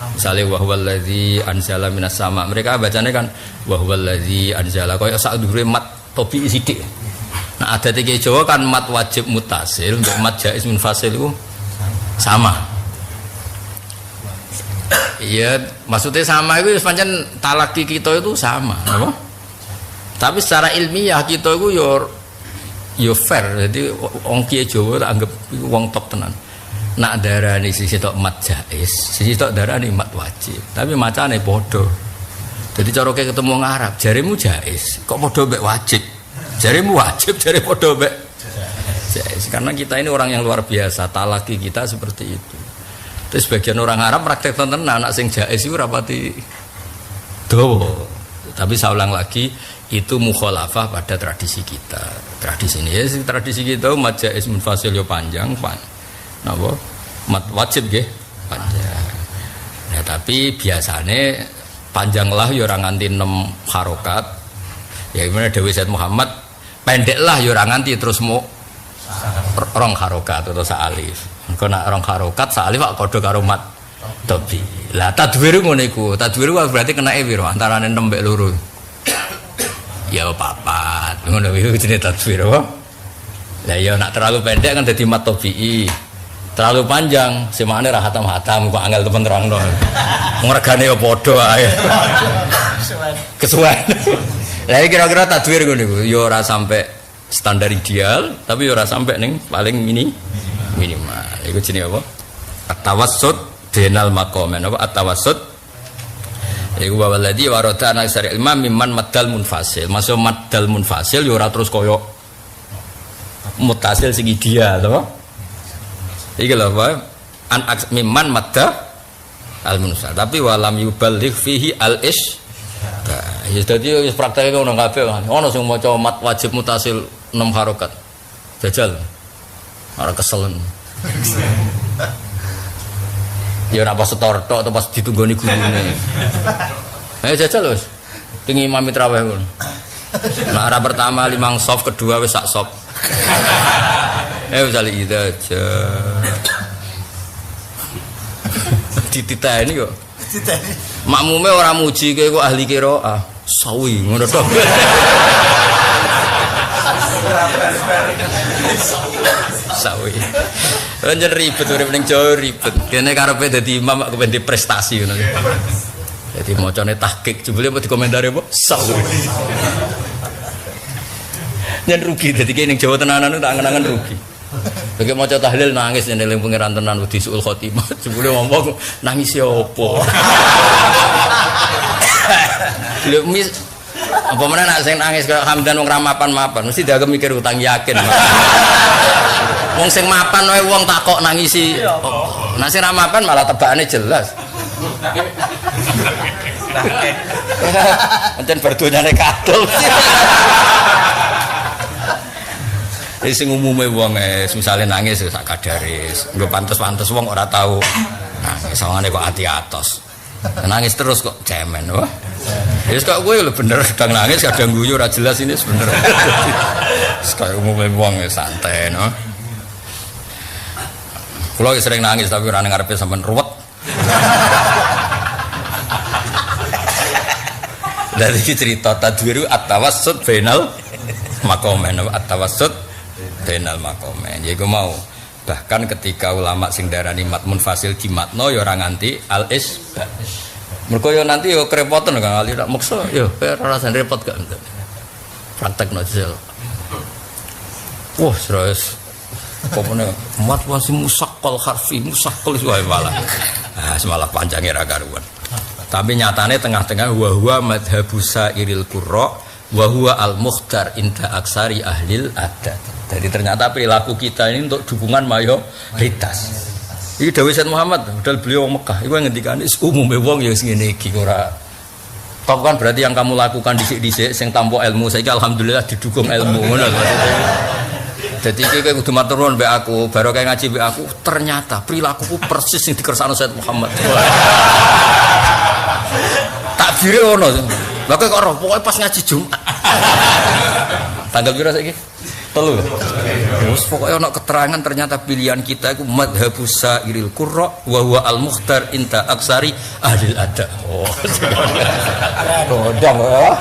S3: misalnya wahwaladzi anzala minas sama mereka bacanya kan wahwaladzi anzala kaya sak dhuwure mat tabii sithik. Nah ada tiga Jawa kan mat wajib mutasil untuk mat jaiz munfasil itu sama. Iya maksudnya sama itu pancen talaki kita itu sama, apa? Tapi secara ilmiah kita itu yo fair, jadi wong kiai Jawa tak anggap wong top tenan. Nak darani sisi tok mat jaiz, sisi tok darani mat wajib. Tapi macane padha. Jadi cara ketemu wong Arab, jarimu jaiz, kok padha mbek wajib. Jarimu wajib, jari padha mbek jaiz. Karena kita ini orang yang luar biasa, talaki kita seperti itu. Terus sebagian orang Arab praktek tenan anak sing jaiz iku rapati dawa. Tapi saya ulang lagi, itu mukhalafah pada tradisi kita. Tradisi ini ya, tradisi kita mat jaiz munfasil yo panjang, napa? Mat wajib nggih panjang. Nah, tapi biasane panjanglah ya ora nganti 6 harokat. Ya gimana Dewi Said Muhammad pendeklah ya ora nganti terus mau rong harokat atau sa'alif. Engko nak rong harokat sa'alif kok padha karo mat tabi. Lah tadwir ngono iku. Tadwir berarti kenake piro antarane 6 mbek 2. Ya papat. Ngono iku jenenge tadwir apa? Lah ya nak terlalu pendek kan dadi mat tabii. Terlalu panjang, semane ra hatam-hatam kok angel temen terangno. Ngregane ya padha ae. Kesuwen. Lah kira-kira tadwir ngono niku, ya ora sampai standar ideal, tapi ya ora sampai ning paling minimal. Iku jenenge apa? At-tawassut bainal maqamin. Apa at-tawassut? Iku waladhi warada ana syari ilmu mimman maddal munfasil. Masuk maddal munfasil ya ora terus kaya mutasil sing ideal, to. Iki lho apa? An mimman madda al-munsal. Tapi walam yuballigh fihi al-ish. Ya dadi wis prakteke ngono kabeh kan. Ono sing maca mat wajib mutasil 6 harokat. Jajal. Ora keselen. Ya ora pas setor tok atau pas ditunggoni gurune. Ayo jajal wis. Tinggi imam traweh ngono. Nah, arah pertama 5 soft, kedua wis sak soft. Misalnya itu aja dititeni kok makmume orang muji kayak kok ahli qiraah sawi ngono tok sawi anjen ribet urip ning Jawa ribet kene karepe dadi imam kok kepen prestasi ngono dadi macane tahqiq jebule mau dikomentari apa sawi nyen rugi dadi kene ning Jawa tenanan tak angen-angen rugi. Bagi maca tahlil nangis yen eling pangeran tenan wedi suul khotimah. Jebule ngomong nangis ya opo. Lho mis apa meneh nek sing nangis kaya Hamdan wong ra mapan-mapan mesti dianggap mikir utang yakin. Wong sing mapan wae wong takok nangisi. Nek sing ra mapan malah tebakane jelas. Pancen berdonyane kadul. Sing umume wong misale nangis sak kadare, nggo pantes-pantes wong ora tau. Nangis sawangane kok ati atos. Nangis terus kok cemen, wah. Wis kok kowe lho bener kadang nangis, kadang guyu ora jelas ini sebenarnya. Wis kaya umume wong santai no. Kulo sering nangis tapi ora ngarepe sampean ruwet. Dari cerita tadwiru at-tawassut bainal maqamain at-tawassut bainal maqamain. Yaiku mau bahkan ketika ulama sing darani mat munfasil di matno ya ora nganti al-isbat. Mergo ya nanti ya kerepotan Kang Ali tak maksa ya ora rasane repot gak. Praktekno jel. Wah, terus pokoknya mat wasi musaqqal harfi musaqqal wae malah. Ah, semalah panjangnya ra karuan. Tapi nyatane tengah-tengah wa huwa madhabu sairil qurra wa huwa al-mukhtar inda aksari ahlil adat. Jadi ternyata perilaku kita ini untuk dukungan mayoritas. Iki dawuh Sayyid Muhammad, padahal beliau Mekah. Iku ngendikane umume wong ya sing ngene iki ora. Top kan berarti yang kamu lakukan dhisik-dhisik sing tanpa ilmu saiki alhamdulillah didukung ilmu ngono lho. Jadi iki kowe kudu matur nuwun mbek aku, baru kayak ngaji mbek aku, ternyata perilakuku persis sing dikersakno Sayyid Muhammad. Takbire ono. Lah kok ora pokoke pas ngaji Jumat. Tanggal piro saiki? 3. Terus pokoknya ono keterangan ternyata pilihan kita iku madhabus sairil qurra wa huwa al-mukhtar inta aksari ahlil ada. Oh. Kondang apa?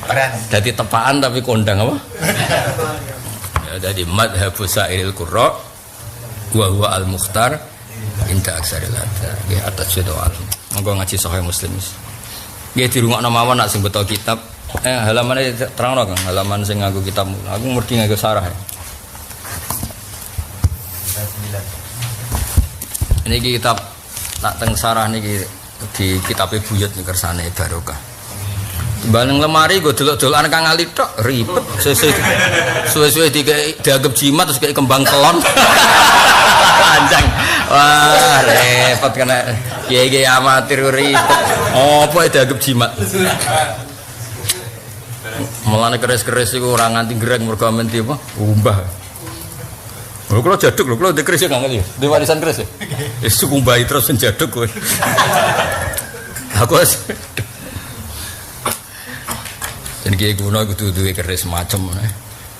S3: Keren. Jadi tepaan tapi kondang apa? Ya, jadi madhabus sairil qurra wa huwa al-mukhtar inta aksaril ada. Nggih atas itu alam. Monggo ngaji Sahih Muslim. Nggih dirungokno mawon nek sing beto kitab. Halamannya terang Kang, halaman sing nganggo kitab. Aku ngerti nganggo sarah. Ini kitab tak teng sarah niki di kitabe buyut ning kersane barokah. Bareng lemari go delok-delokan Kang Ali tok ribet. Suwe-suwe dianggap jimat terus kayak kembang kelon. Panjang. Wah, repot kena kiai-kiai amatir ribet. Apa dianggap jimat? Mulane keris-keris iku ora nganti greng mergo amen di apa? Umbah. Lho kula jaduk lho, kula ndek keris Kang Ali. Di warisan keris. Wis kumbahi terus jaduk kowe. Aku jadi kiai kuno kudu duwe keris macem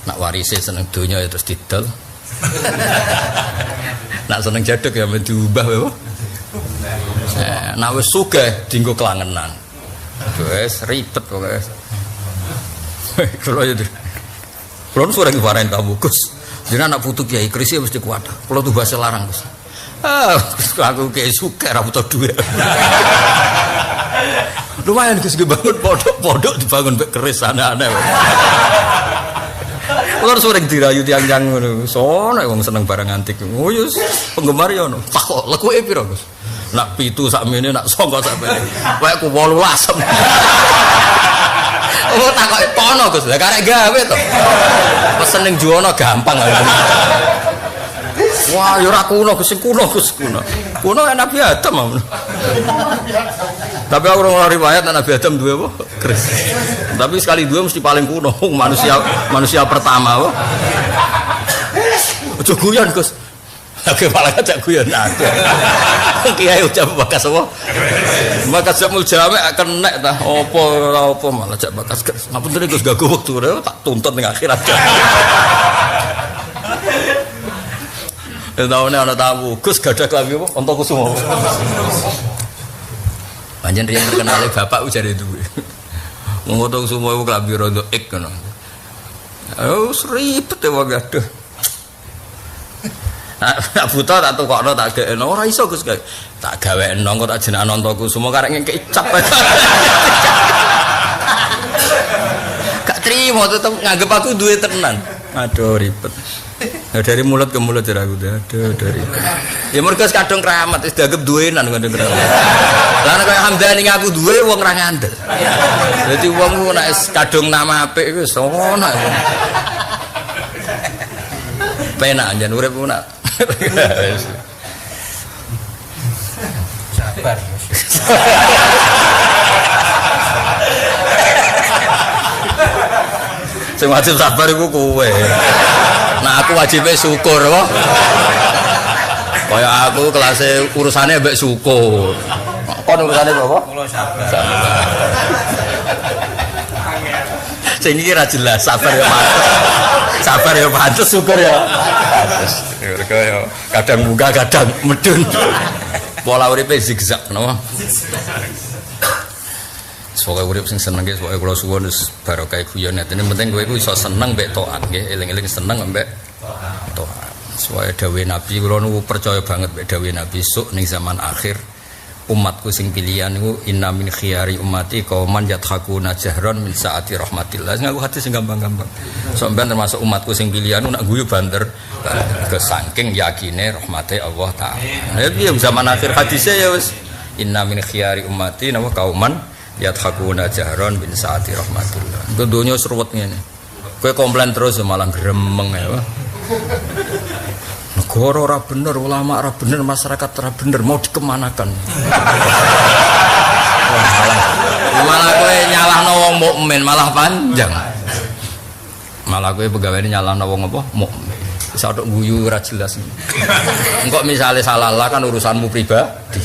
S3: nak warise seneng donya ya terus didol. Nak seneng jaduk ya men diubah wae. Nak wis sugih dienggo klangenan. Wis ribet pokoke. Kalau itu, kalau nu suara kemarin tamu Gus, jadi anak putu kiai krisi mesti kuat. Kalau tu bahasa larang Gus, aku kiai suka rambut dua. Lumayan Gus dibangun pondok dibangun keris aneh-aneh. Kalau suara dirayu tiang-tiang ngono, soalnya wong seneng barang antik. Oh yus penggemar ya no, tak kok laku piro Gus. Nak pitu sakmene nak songko sakmene. Wae ku 18. Oh takoke pono Gus. Lah karek gawe to. Pesen ning Juwono gampang. Wah, ya ora kuno Gus, kuno Gus kuno. Kuno Nabi Adam. Tapi aku ora riwayat Nabi Adam duwe apa? Keris. Tapi sekali dua mesti paling kuno manusia pertama apa? Ojo guyon Gus. Oke malah ajak guyon aku. Kiai ucap bakas apa? Bakas jamul jame akan nek ta. Apa malah ajak bakas. Ngapunten Gus gak wektu tak tuntut ning akhirat. Taune ana tamu Gus gadah klambi apa? Antakusuma. Panjen riyen terkenal bapak ujare duwe. Wong Antakusuma iku klambi rondo ek ngono. Oh ribet e wong gadah. Nak buta tak tukokno tak gekno ora iso Gus tak gawekno kok tak jenengan Antakusuma karek ngekek cap. Gak trimo tetep nganggep aku duwe tenan. Aduh ribet. Nah, dari mulut ke mulut cara aku dari. Ya mergo kadung keramat wis dianggap duwenan kadung keramat. Lah nek kaya Hamdani ngaku duwe wong ra ngandel. Dadi wong ku nek kadung nama apik wis ono. Penak jan urip ku nak.
S4: Sabar.
S3: Sing wajib sabar iku kowe. Nah aku wajibnya syukur kok. Kaya aku kelasnya urusannya mbek syukur. Kon urusannya apa?
S4: Kulo sabar.
S3: Sing iki ra jelas, sabar ya pantes. Sabar ya pantes, syukur ya. Pantes. Kaya kadang buka kadang medun. Pola uripe zigzag napa? Semoga urip sing seneng nggih, pokoke kula suwun wis barokah guyon net. Ini penting kowe iku iso seneng mbek taat nggih, eling-eling seneng mbek taat. Soale dawuh Nabi kula niku percaya banget mbek dawuh Nabi sok ning zaman akhir umatku sing pilihan niku inna min khiyari ummati qauman yadhakuna jahran min saati rahmatillah. Sing aku hadis sing gampang-gampang. Sampeyan termasuk umatku sing pilihan nak guyu banter kesangking yakine rahmate Allah taala. Nah piye zaman akhir hadise ya wis inna min khiyari ummati napa qauman yadhakuna jahron bin saati rahmatillah. Itu dunia seruwet ngene. Kowe komplain terus malah gremeng ya. Negara ora bener, ulama ora bener, masyarakat ora bener, mau dikemanakan. Malah kowe nyalahno wong mukmin malah panjang. Malah kowe pegawene nyalahno wong apa? Mukmin. Iso tok guyu ora jelas. Engko misale salah lah kan urusanmu pribadi.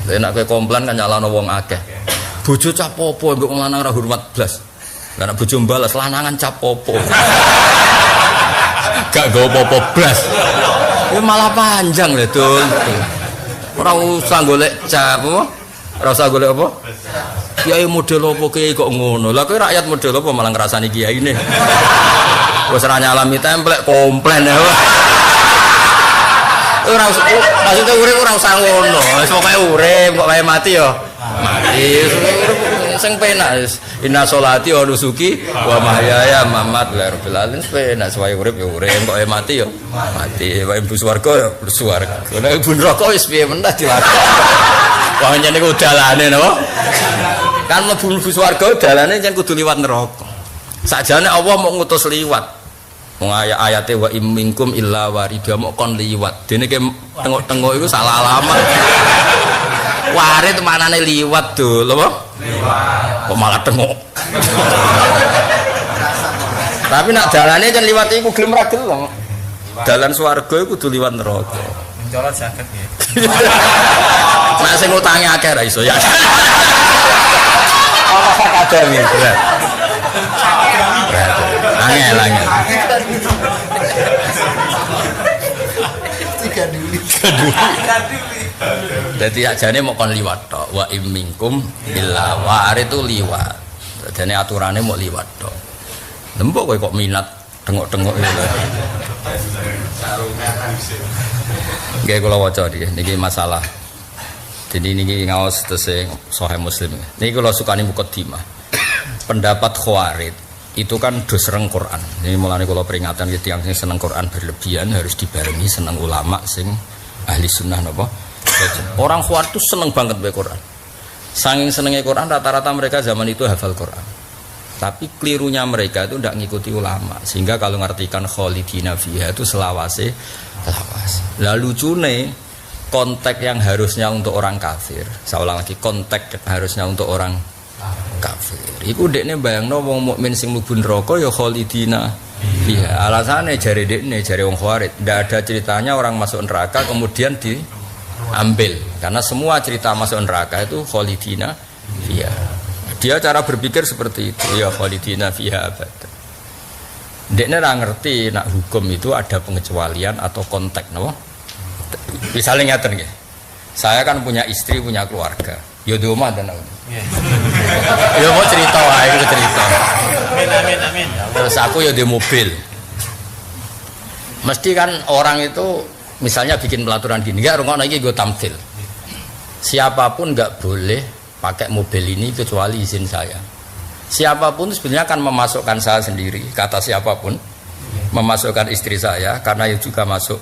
S3: Nek kowe komplain kan nyalahno wong akeh. Bojo cap popo mbok lanang ora hormat blas. Lah nek bojo balas lanangan cap popo. Gak go popo blas. Ya malah panjang lho, Dul. Ora usah golek cap apa? Ora usah golek apa? Kiai model apa kiai kok ngono. Lah kowe rakyat model apa malah ngrasani kiyaine. Wis ora nyalami templek komplain ya. Ora maksudnya urip ora usah ngono. Wis pokoke urip kok wae mati ya. Mati sing penak inna sholati wa nusuki wa mahyaya mamat lirabbil alamin penak wae urip ya urip kok mati ya mati wae mlebu swarga ya mlebu swarga nek mlebu neraka wis piye meneh dilakoni wong yen niku dalane napa kan mlebu swarga dalane jan kudu liwat neraka sakjane Allah mau ngutus liwat wong ayate wa imminkum illa warida mau kon liwat dene ke tengok-tengok iku salah alamat warit manane liwat tuh, lho apa? Liwat. Kok malah tengok. Tapi nak dalane kan liwat iku gelem ra gelem. Dalan swarga iku kudu liwat neraka.
S4: Mencolot saged nggih.
S3: Nek sing utange akeh ra iso ya. Apa sakademi berat. Angel. Jadi ajane mau kon liwat tok wa imminkum illa war itu liwat. Jadi aturannya mau liwat tok. Lembok kowe kok minat tengok-tengok itu. Nggih kula waca niki masalah. Jadi niki ngaos tesih Sahih Muslim. Niki kula sukani mukadimah. Pendapat Khawarij itu kan dosereng Quran. Ini mulane kula peringatan ke tiyang sing seneng Quran berlebihan harus dibarengi seneng ulama sing ahli sunnah napa. Orang Khawarij itu seneng banget baca Quran. Saking senengnya Quran rata-rata mereka zaman itu hafal Quran. Tapi kelirunya mereka itu tidak ngikuti ulama. Sehingga kalau ngartikan khalidina fiha itu selawase. Lalu lucunya konteks yang harusnya untuk orang kafir. Saya ulang lagi konteks yang harusnya untuk orang kafir. Iku dekne bayangno wong mukmin sing mlebu neraka ya khalidina fiha. Alasannya jare dekne jare wong Khawarij, tidak ada ceritanya orang masuk neraka kemudian diambil karena semua cerita masuk neraka itu khalidina fiha. Dia cara berpikir seperti itu ya khalidina fiha abad. Dekne ora ngerti nak hukum itu ada pengecualian atau konteks napa. Misalnya ngaten nggih. Saya kan punya istri, punya keluarga. Ya di omah dan ya mau cerita wae itu cerita. Amin. Terus aku ya di mobil. Mesti kan orang itu misalnya bikin pelaturan gini, enggak rungokno iki gue tamtil. Siapapun enggak boleh pakai mobil ini kecuali izin saya. Siapapun sebenarnya akan memasukkan saya sendiri, kata siapapun memasukkan istri saya karena juga masuk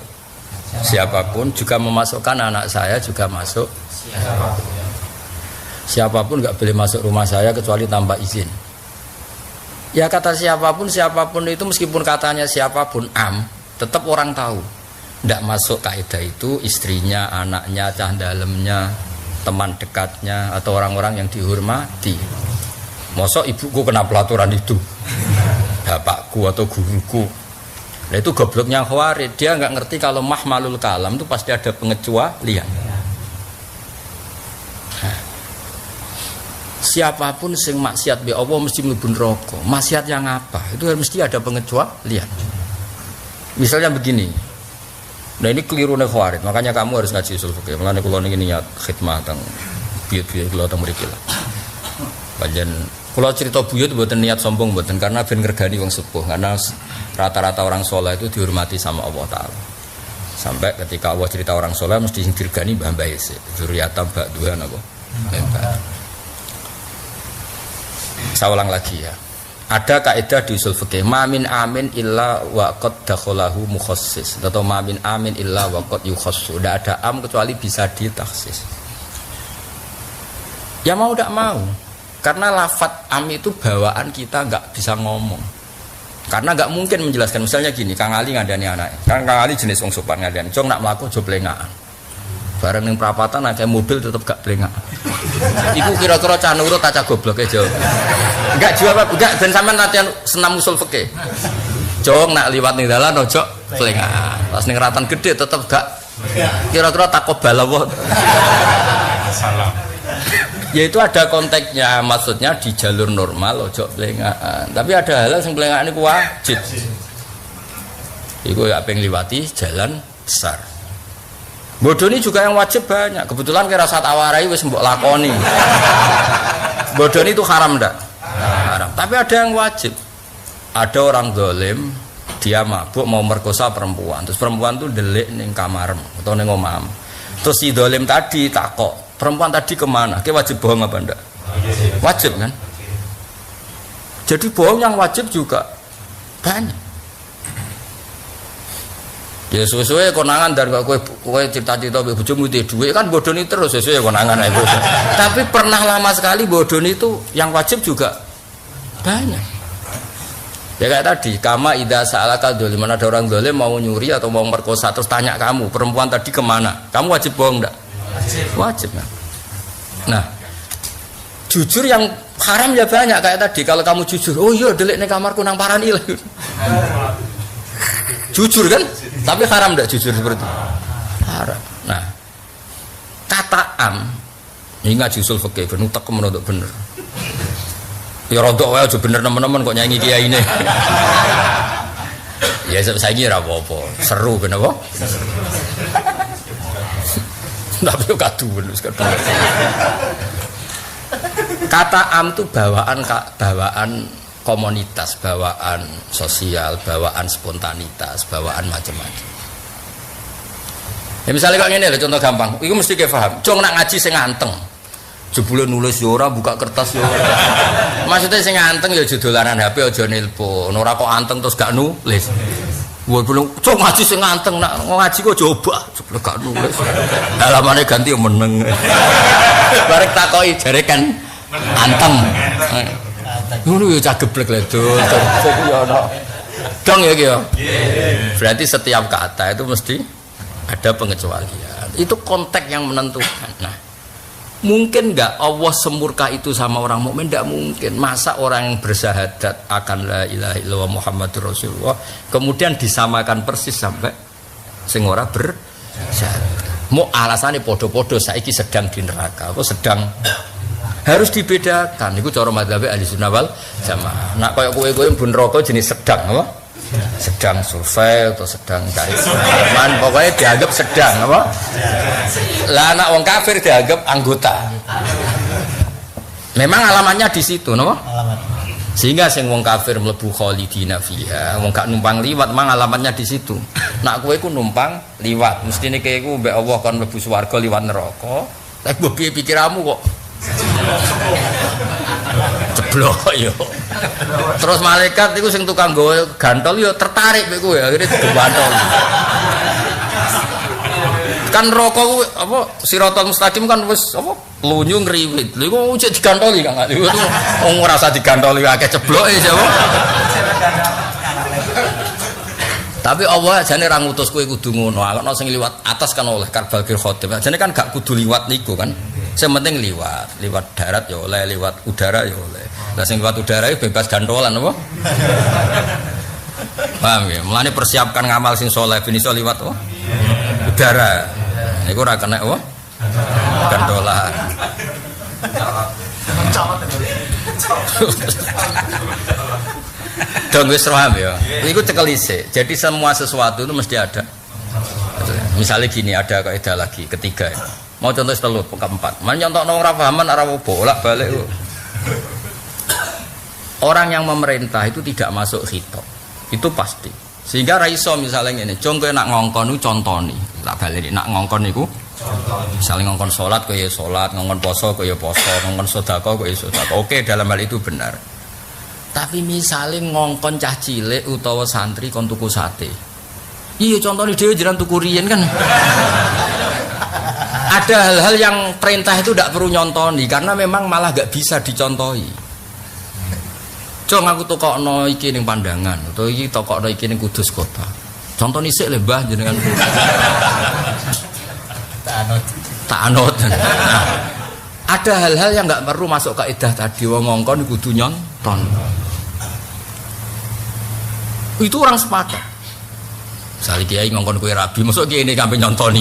S3: siapapun, juga memasukkan anak saya juga masuk siapapun nggak boleh masuk rumah saya kecuali tanpa izin. Ya kata siapapun itu meskipun katanya siapapun tetap orang tahu. Tidak masuk kaidah itu istrinya, anaknya, cah dalemnya, teman dekatnya atau orang-orang yang dihormati. Mosok ibuku kena pelaturan itu, bapakku atau guruku. Nah itu gobloknya Khawarij, dia nggak ngerti kalau mahmalul kalam itu pasti ada pengecualian. Nah, siapapun sing maksiat be Allah mesti mlebu neraka. Maksiat yang apa? Itu mesti ada pengecualian. Misalnya begini. Nah ini keliru nih Khawarij, makanya kamu harus ngaji usul fikih. Mulane kula niki niat khidmah teng buyut-buyut kula teng mriki lah. Panjen kula cerita buyut mboten niat sombong mboten, karena ben ngregani wong sepuh, karena rata-rata orang soleh itu dihormati sama Allah Ta'ala. Sampai ketika Allah cerita orang soleh mesti dirgani mbah mbah isi zuriatam ba'duhan apa mbah. Saya ulang lagi ya, ada kaidah di usul fikih, ma min amin illa wa qad dakhalahu mukhassis, atau ma min amin illa wa qad yukhassu. Tidak ada am kecuali bisa ditaksis. Ya mau tidak mau, karena lafadz am itu bawaan kita nggak bisa ngomong. Karena nggak mungkin menjelaskan. Misalnya gini, Kang Ali ngadani anaknya, Kang Ali jenis wong sopan ngadani, jong nak melaku jo plengaan. Bareng ning perapatan ada mobil tetep gak plengaan. Iku kira-kira cah nurut ta cah goblok e, Jong. Enggak jawab, enggak ben sampean latihan senam usul fikih. Jong nak liwat ning dalan ojo plengaan. Pas ning ratan gede tetep gak. Kira-kira takobal apa?
S4: Salam.
S3: Yaitu ada konteksnya, maksudnya di jalur normal ojo plengaan. Tapi ada hal yang plengaan itu wajib. Iku ya pengen liwati jalan besar. Bodoh ini juga yang wajib banyak. Kebetulan kira saat awarai wis mbok lakoni. Bodoh ini itu haram ndak? Haram. Tapi ada yang wajib. Ada orang zalim, dia mabuk mau merkosa perempuan. Terus perempuan itu delik ning kamar atau ning omah. Terus si zalim tadi takok, perempuan tadi kemana? Dia wajib bohong apa enggak? Wajib kan? Jadi bohong yang wajib juga banyak. Ya sesuai konangan dan kowe cerita-cerita bojomu itu duit kan bodoni terus sesuai konangan ae. Tapi pernah lama sekali bodoni itu yang wajib juga banyak. Ya kayak tadi, kama idza sa'alaka dzalim, ada orang zalim mau nyuri atau mau merkosa terus tanya kamu, perempuan tadi kemana? Kamu wajib bohong enggak? Wajib kan? Nah, jujur yang haram ya banyak kayak tadi. Kalau kamu jujur, oh iya delik ning kamarku nang parani lah. Jujur kan? Tapi haram enggak jujur seperti itu? Haram. Nah, kata am ini ngaji usul fikih ben utek menurut bener. Ya rodok wae aja bener teman-teman kok nyanyi kiai ini. Ya saiki ora apa-apa, seru ben apa? Tapi yo kaduwen wis kadung. Kata am itu bawaan komunitas, bawaan sosial, bawaan spontanitas, bawaan macam-macam. Ya misalnya kok ngene lho contoh gampang, iku mesti ke paham. Cung nak ngaji sing anteng. Jebule nulis yo ora, buka kertas yo ora. Maksudnya sing anteng ya judulanan HP aja nelpon. Ora kok anteng terus gak nulis. Wah belum, cung ngaji sing anteng nak ngaji kok coba, jebule gak nulis. Dalamane ganti yo meneng. Barek takoki jare kan anteng. Ngono yo cah geblek lho, terus yo ono. Dong ya ki yo. Berarti setiap kata itu mesti ada pengecualian. Itu konteks yang menentukan. Nah, mungkin enggak Allah semurka itu sama orang mukmin? Enggak mungkin. Masa orang yang bersyahadat akan la ilaha illallah Muhammadur Rasulullah kemudian disamakan persis sampai sing ora bersyahadat. Mau alasannya podo-podo saiki sedang di neraka, apa sedang harus dibedakan. Iku cara mazhab Ahlussunnah wal Jamaah. Nak koyo kowe-kowe mbun neraka jenis sedang apa? Sedang survei atau sedang cari aman, pokoknya dianggap sedang apa? Lah anak wong kafir dianggap anggota. Memang alamatnya di situ, no? Sehingga sing wong kafir mlebu khalidina fiha, wong gak numpang liwat, mang alamatnya di situ. Nak kowe iku numpang liwat, mestine kowe iku mbek Allah kon mlebu swarga liwat neraka. Tapi piye pikiramu kok? Goblok yo. Terus malaikat iku sing tukang nggawa gantol yo tertarik mek kowe akhire digantol. Kan rokok ku apa Siratal Mustaqim kan wis apa lunyu ngriwit. Lha iku cek digantoli Kang. Iku ora usah digantoli akeh cebloke sapa. Tapi Allah jane ra ngutus kowe kudu ngono. Ana sing liwat atas kan oleh karbal khotim. Jane kan gak kudu liwat niku kan. Sing penting liwat darat ya oleh, liwat udara ya oleh. Lah sing liwat udara bebas gantolan apa? Paham ya? Mulane persiapkan ngamal sing saleh ben iso liwat apa? Udara. Niku ora kena apa? Gantolan. Dong wis paham ya. Iku cekel isik. Jadi semua sesuatu itu mesti ada. Misalnya gini, ada kaidah lagi ketiga. Mau contoh telu, keempat. Man nyontokno ora pahaman ora bolak-balik. Orang yang memerintah itu tidak masuk khitab. Itu pasti. Sehingga ra iso misalnya ngene, jong kowe nak ngongkon niku contoni. Tak baleni nak ngongkon niku misalnya ngongkon salat kowe ya salat, ngongkon poso kowe ya poso, ngongkon sedekah kowe ya sedekah. Oke, dalam hal itu benar. Tapi misalnya ngongkon cah cilik utawa santri kon tuku sate. Iya contohnya dhewe jiran tuku riyen kan. Ada hal-hal yang perintah itu tidak perlu nyontoni karena memang malah gak bisa dicontohi. Cong aku tokokno iki ning Pandangan utawa iki tokokno iki ning Kudus kota. Contoh nisik le Mbah jenengan. Tak anut. Ada hal-hal yang nggak perlu masuk kaidah tadi wong ngongkon kudu nyonton. Itu orang sepakat. Misalnya kiai ngongkon kue rabi, masuk kiai ini sampai nyontoni.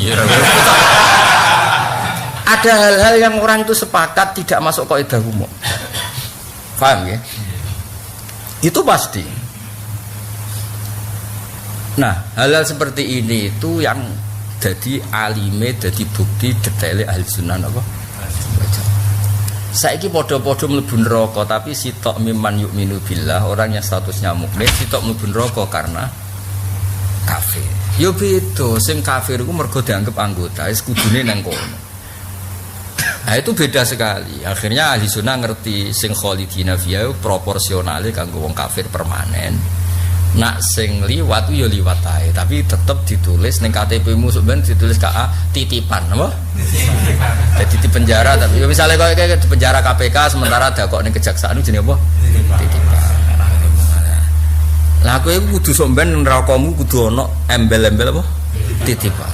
S3: Ada hal-hal yang orang itu sepakat tidak masuk kaidah umum. Paham ya? Itu pasti. Nah, hal-hal seperti ini itu yang jadi alime, jadi bukti detailnya ahli sunnah apa? Saiki podo-podo mlebu neraka tapi sitok miman yu'minu billah, orang yang statusnya mukmin sitok mlebu neraka karena kafir. Yo beda, sing kafir iku mergo dianggap anggota, wis kudune nang kono. Nah itu beda sekali. Akhirnya ahli sunnah ngerti sing khalidina fiha proporsionale kanggo wong kafir permanen. Nak sing liwat yo liwat ae, tapi tetep ditulis ning KTP-mu sebenarnya ditulis KA titipan, apa? Jadi di penjara tapi misalnya kayak di penjara KPK sementara ada kok ning kejaksaan jenenge apa? Titipan. Lah kowe kudu sampean nerakamu kudu ana embel-embel apa? Titipan.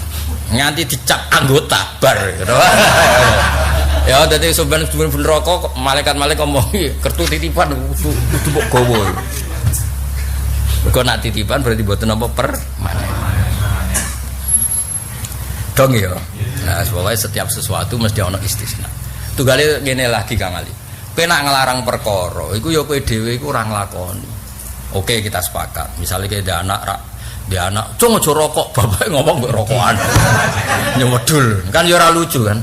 S3: Nganti dicap anggota bar gitu. Ya dadi sampean bener neraka malaikat-malaikat ngomong kertu titipan kudu mbok gowo. Kau nak titipan berarti buat apa permanen. Dong ya. Nah, pokoknya setiap sesuatu mesti ono istisna. Tugale ngene lagi Kang Ali. Kowe nak ngelarang perkara, iku ya kowe dhewe iku ora nglakoni. Oke, kita sepakat. Misalnya kayak dia anak, "Cung aja rokok." Bapak ngomong mbok rokokan. Nyemedul. Kan ya ora lucu kan?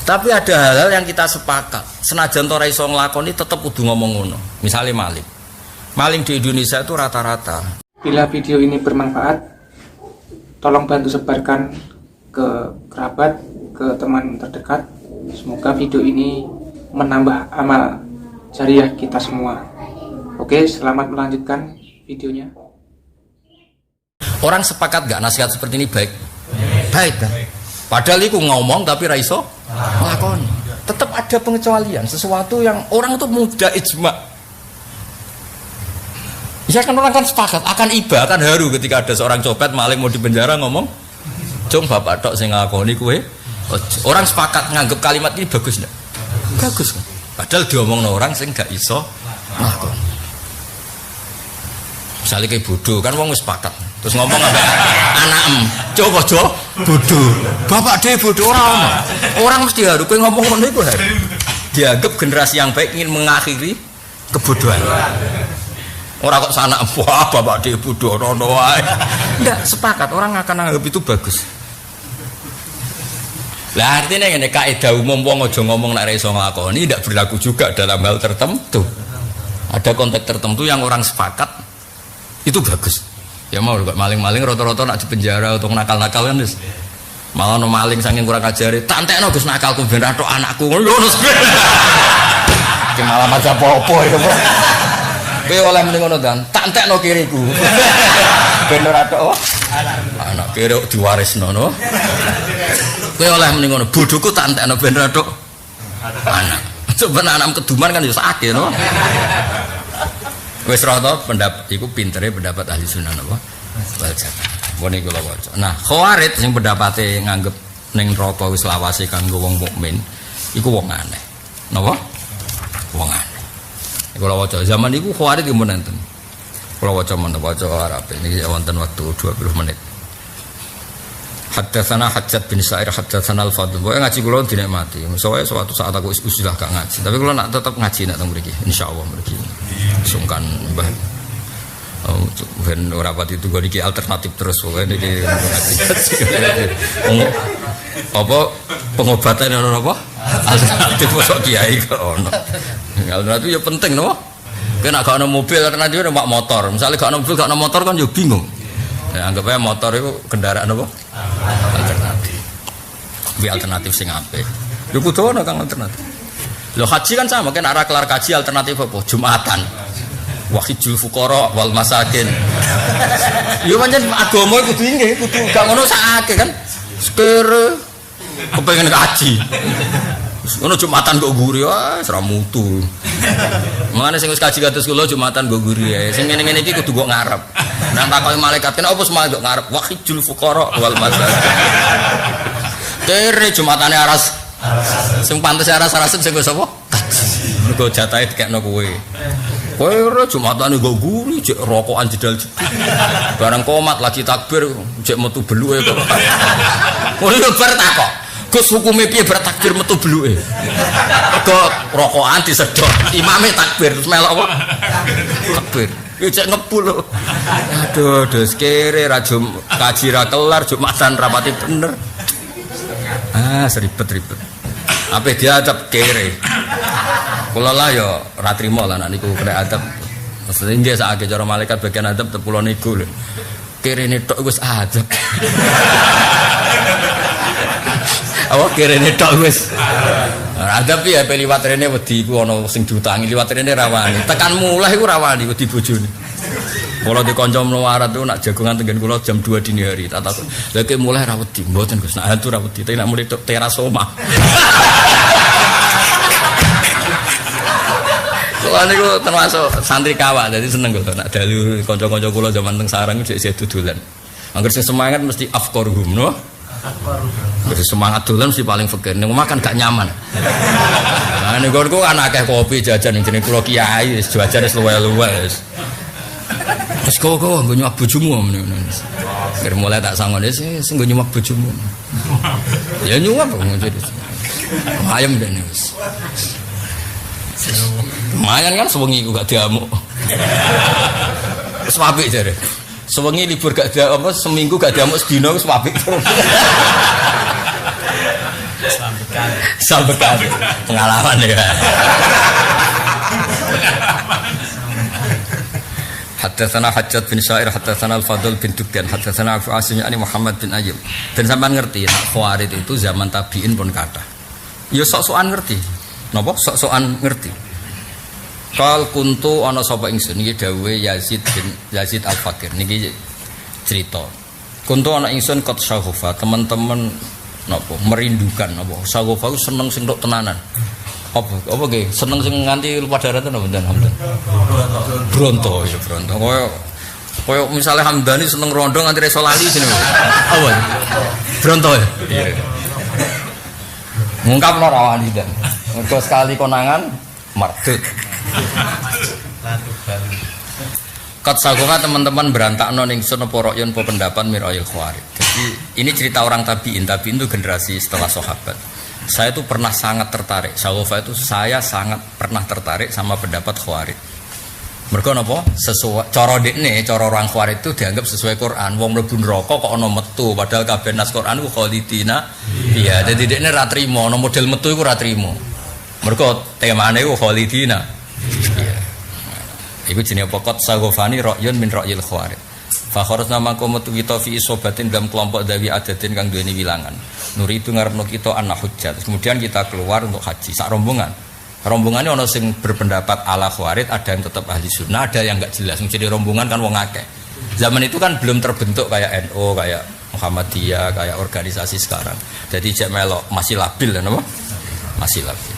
S3: Tapi ada hal-hal yang kita sepakat. Senajan ora iso nglakoni tetep kudu ngomong ngono. Misalnya maling di Indonesia itu rata-rata.
S1: Bila video ini bermanfaat, tolong bantu sebarkan ke kerabat, ke teman terdekat. Semoga video ini menambah amal jariah kita semua. Oke, selamat melanjutkan videonya.
S3: Orang sepakat gak nasihat seperti ini baik? Baik kan? Padahal itu ngomong tapi raiso ngelakoni. Tetap ada pengecualian, sesuatu yang orang itu mudah ijma. Ya kan orang kan sepakat akan iba, akan haru ketika ada seorang copet maling mau dipenjara ngomong, "Cung bapak tok sing ngakoni kowe." Orang sepakat nganggep kalimat ini bagus enggak? Bagus kan? Padahal diomongno orang sing gak iso ngakoni. Misalnya kayak bodoh kan wong wis sepakat. Terus ngomong ambek anak coba aja bodoh. Bapak dhewe bodoh orang mesti haru kowe ngomong ngono iku haru. Dianggap generasi yang baik ingin mengakhiri kebodohan. Orang kok sana wah bapak dia bodoh rono wae. Enggak sepakat orang akan anggap itu bagus. Lah artinya ngene kaidah umum wong aja ngomong nek ora iso nglakoni ndak berlaku juga dalam hal tertentu. Ada konteks tertentu yang orang sepakat itu bagus. Ya mau kok maling-maling rata-rata nak di penjara atau nakal-nakal kan wis. Malah no maling saking kurang ajare, "Tantekno Gus nakalku ben ra tok anakku." Ngono. Ki malah maca apa-apa ya, Pak. Kowe oleh muni ngono dan tak entekno kiriku. Ben ora tok. Anak kiri diwarisno no. Kowe oleh muni ngono, bodhoku tak entekno ben ora tok. Anak. Coba anak keduman kan ya sakit no. Wis rata pendapat iku pintere pendapat ahli sunnah napa? Wal jamaah. Mun iku lho waca. Nah, Khawarij sing pendapate nganggep ning neraka wis lawase kanggo wong mukmin, iku wong aneh. Napa? Wong aneh. Iku lho waca zaman iku Khawarij ki mun enten. Kula waca Arab niki wonten waktu 20 menit. Haddatsana Hajjat bin Sa'ir haddatsana Al-Fadl. Pokoke ngaji kula dinikmati. Soale suatu saat aku usilah gak ngaji, tapi kula nak tetep ngaji nek teng mriki insyaallah mriki. Sungkan Mbah. Ben ora pati itu iki alternatif terus pokoke niki apa pengobatan ono apa? Alternatif kok kiai kok ono. Alternatif ya penting no. Kena gak ono mobil alternatif numpak motor. Misalnya gak ono mobil gak ono motor kan ya bingung. Ya, anggap aja motor itu kendaraan apa? Alternatif. Bi alternatif sing apik. Lho kudu ono kang alternatif. Lho haji kan sama kan arah kelar kaji alternatif apa? Jumatan. Wahidul fuqara wal masakin. Yo pancen agama kudu nggih, kudu gak ngono sakake kan. Sekere kepengen kaji. Ngono Jumatan kok guri wah ora mutu. Mangane sing wis kaji kados kula Jumatan kok guri ae. Sing ngene-ngene iki kudu kok ngarep. Nang takoki malaikat kena apa semangat kok ngarep wahidul fuqara wal masakin. Tere Jumatane aras. Sing pantes aras-arasen sing sapa? Kaji. Mergo jatahe dikekno kowe. Kowe ora Jumatane kok guri jek rokokan jedal-jedul. Barang komat lagi takbir jek metu beluke kok. Kowe yo bar takok. Gus hukume piye bertakbir metu beluke? Mergo rokokan disedot, imame takbir terus melok apa? Takbir. Iki cek ngepul lho. Aduh, kere ra kaji ra kelar Jumatan rapati bener. Ah, seribet-ribet. Ape diadab kere. Kula lah ya ora trimo lah nek niku kena adab. Mesti nggih sakake cara malaikat bagian adab tepulo niku lho. Kerene tok wis adab. Awak kirene tok wis. Adab ya liwat rene wedi iku ana sing diutangi liwat rene rawani. Tekan mulai iku rawani wedi bojone. Kula di kanca mlawarat itu nak jagongan tenggen kula jam 2 dini hari. Tak takut. Lah ki mulai ra wedi, mboten Gus. Nak hantu ra wedi, tapi nak mulai tok teras omah. Kula niku termasuk santri kawak, jadi seneng kok nak dalu kanca-kanca kula zaman teng sarang jek dodolan. Angger sing semangat mesti afqaruhum, no? Wis semangat dolan mesti paling fakir. Ning omah kan gak nyaman. Nah niku kan akeh kopi jajan ning jeneng kula kiai, wis jajan wis luwe-luwe wis. Wis kok nggo nyuwak bojomu ngene. Ger mulai tak sangone sing nggo nyuwak bojomu. Ya nyuwak kok jadi. Ayam dene wis. Lumayan kan sewengi ku gak diamuk. Wis apik jare. Sewengi libur gak ada apa seminggu gak diamuk sedina wis apik. Sampekan. Pengalaman ya. Haddatsana Hajjat bin Sa'ir haddatsana Al-Fadl bin Dukkan haddatsana Abu Asim ani Muhammad bin Ayyub. Dan sampean ngerti nek Khawarij itu zaman tabi'in pun kathah. Ya sok-sokan ngerti. Napa sok-sokan ngerti. Kal kuntu ana sapa ingsun iki dawuhe Yazid Al-Fakir niki cerita. Kuntu ana ingsun qad syaghafa teman-teman napa merindukan napa syaghafa seneng sing tok tenanan. Apa nggih seneng sing nganti lupa daratan napa mboten Hamdan. Bronto ya bronto. Kaya misale Hamdani seneng rondo nganti reso lali jenenge. Apa? Bronto ya. Iya. Ngungkapno rawani dan. Mergo sekali konangan mardut. Kat sagoha teman-teman berantakno ning sono porokyon po pendapat Mirayil Khawarij. Jadi ini cerita orang tabi'in itu generasi setelah sahabat. Saya itu pernah sangat tertarik. Sagoha itu saya sangat pernah tertarik sama pendapat Khawarij. Mergo napa? Sesuai cara dekne, cara orang Khawarij itu dianggap sesuai Quran. Wong mlebu neraka kok ana metu padahal kabeh nas Quran ku khalidina. Iya, dadi dekne ra trimo, ana model metu iku ra trimo. Mergo temane ku khalidina. Iya. Iku jenenge pokok sagofani ra'yun min ra'yil Khawarij. Fa kharasna maqamatu kita fi isobatin dalam kelompok dawi adatin kang duweni wilangan. Nuri itu ngarepno kita ana hujjat. Kemudian kita keluar untuk haji sak rombongan. Rombongannya ono sing berpendapat ala Khawarij, ada yang tetap ahli sunnah, ada yang enggak jelas. Jadi rombongan kan wong akeh. Zaman itu kan belum terbentuk kayak NU, kayak Muhammadiyah, kayak organisasi sekarang. Jadi cek melok masih labil kan apa? Masih labil.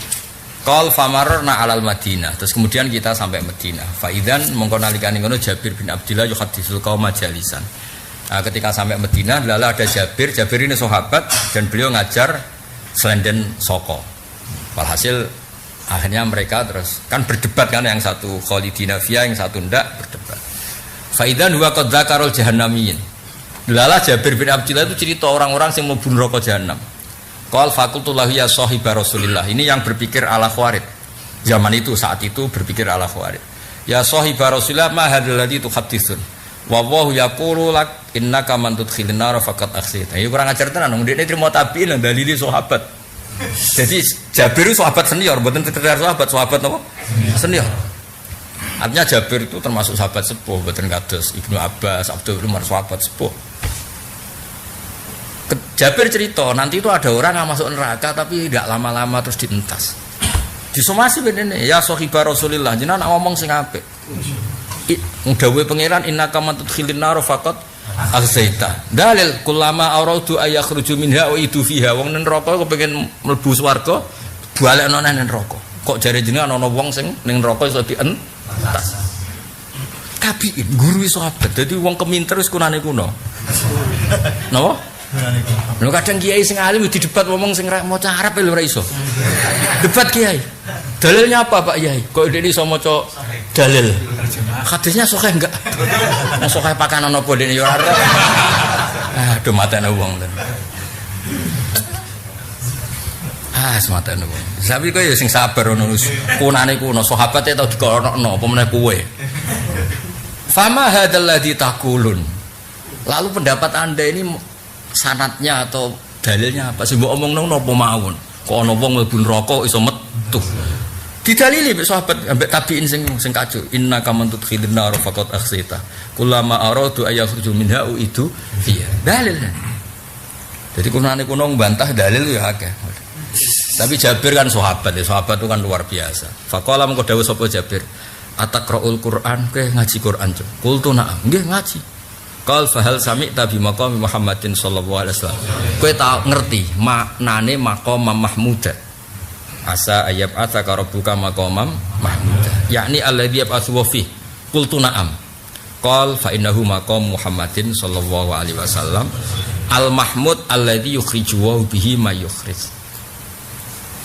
S3: Qal famarna alal Madinah. Terus kemudian kita sampai Madinah. Faidan mongko nalikane ngono Jabir bin Abdillah yuhaddisul qaum majalisan. Nah, ketika sampai Madinah, lala ada Jabir. Jabir ini sahabat dan beliau ngajar selenden soko. Walhasil akhirnya mereka terus kan berdebat kan, yang satu Khalidina Fiyah, yang satu ndak, berdebat. Faidan huwa qad dzakarul jahannamiyin. Lala Jabir bin Abdillah itu cerita orang-orang yang mau bunuh neraka jahanam. Qal faqultu lahu ya sahiba Rasulillah. Ini yang berpikir ala Khawarij. Zaman itu, saat itu berpikir ala Khawarij. Ya sahiba Rasulillah ma hadzal ladzi tuhadditsun. Wa wallahu yaqulu lak innaka man tudkhilin nar faqad akhsita. Ya kurang ajar tenan wong dekne trimo tabiin lan dalili sahabat. Jadi Jabir itu sahabat senior, mboten sekedar sahabat apa? Senior. Artinya Jabir itu termasuk sahabat sepuh, mboten kados Ibnu Abbas, Abdul Umar, sahabat sepuh. Jabir cerita, nanti itu ada orang yang masuk neraka tapi tidak lama-lama terus dientas. Disomasi begini, ya sahiba Rasulillah, jenengan ngomong sing apik. Dawuhe pangeran innaka man tudkhilin nar faqat akhzaita. Dalil kullama auradu ayakhruju minha wa itu fiha. Wong ning neraka kepengin mlebu swarga, balekno nang neraka. Kok jare jenengan ana wong sing ning neraka iso dientas. Tabiin guru sahabat. Dadi wong keminter wis kunane kuno. Napa? Lho kadang kiai sing alim didebat ngomong sing ra maca Arab lho ora iso. Debat kiai. Dalilnya apa Pak Yai? Kok ini iso maca dalil? Hadisnya sahih enggak? Nah sahih pakanan apa dene ya ora. Aduh matane wong ten. Sematane wong. Tapi kok ya sing sabar ngono kunane kuno sahabate tau dikonokno apa meneh kowe. Fama hadzal ladzi taqulun. Lalu pendapat Anda ini sanatnya atau dalilnya apa? Sing mbok omongno napa mawon? Kok ana wong mlebu neraka iso metu. Didalili mek sahabat ambek tabiin sing kacau. Innaka man tudkhilin nar faqad akhsita. Kullama aradu ayakhruju minha itu iya. Dalil. Jadi kunane kuno mbantah dalil ya akeh. Tapi Jabir kan sahabat, ya sahabat itu kan luar biasa. Faqala mengko dawuh sapa Jabir, "Ataqra'ul Qur'an?" Kowe ngaji Qur'an, Cuk. Qultu na'am. Nggih ngaji. Qal fahal sami'ta bi maqami Muhammadin sallallahu alaihi wasallam. Kowe tau ngerti maknane maqam Mahmuda. Asa ayab ataka rabbuka maqamam mahmuda. Yakni alladzi yab'atsu wa fi. Qultu na'am. Qal fa innahu maqam Muhammadin sallallahu alaihi wasallam al-mahmud alladzi yukhriju wa bihi may yukhrij.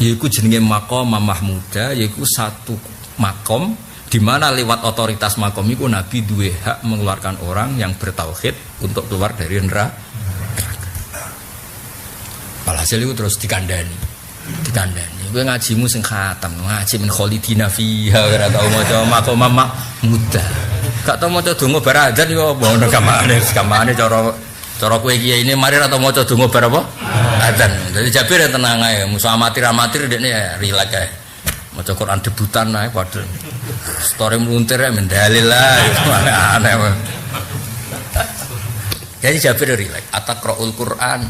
S3: Yaiku jenenge maqam mahmuda, yaiku satu makom di mana lewat otoritas makom itu Nabi duwe hak mengeluarkan orang yang bertauhid untuk keluar dari neraka. Walhasil itu terus dikandani. Kowe ngajimu sing khatam, ngaji min khalidina fiha ora tau maca makom mahmuda. Gak tau maca donga bar adzan yo ono gamane cara kowe kiai ini mari ora tau maca donga bar apa? Adzan. Jadi Jabir ya tenang ae, musuh amatir dekne ya rileks ae. Maca Quran debutan ae padha. Story meluntir ya mendalil lah, aneh-aneh. Jadi Jabir rileks, ataqra'ul Quran.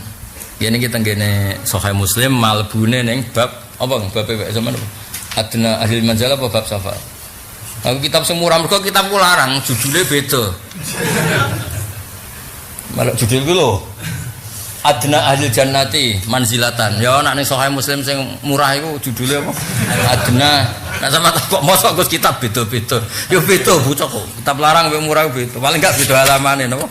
S3: Gini kita gini Sahih Muslim malbune neng bab apa bab zaman adna ahli manzalah apa bab safar. Aku kitab semurah mergo kitabku larang judulnya beda. Malah judul ku lho. Adna ahli jannati manzilatan. Ya nek ning Sahih Muslim sing murah iku judulnya apa? Adna. Nek sama kok mosok Gus kitab beda-beda. Yo beda bocah kok. Kitab larang mbek murah beda. Paling enggak beda halamane napa?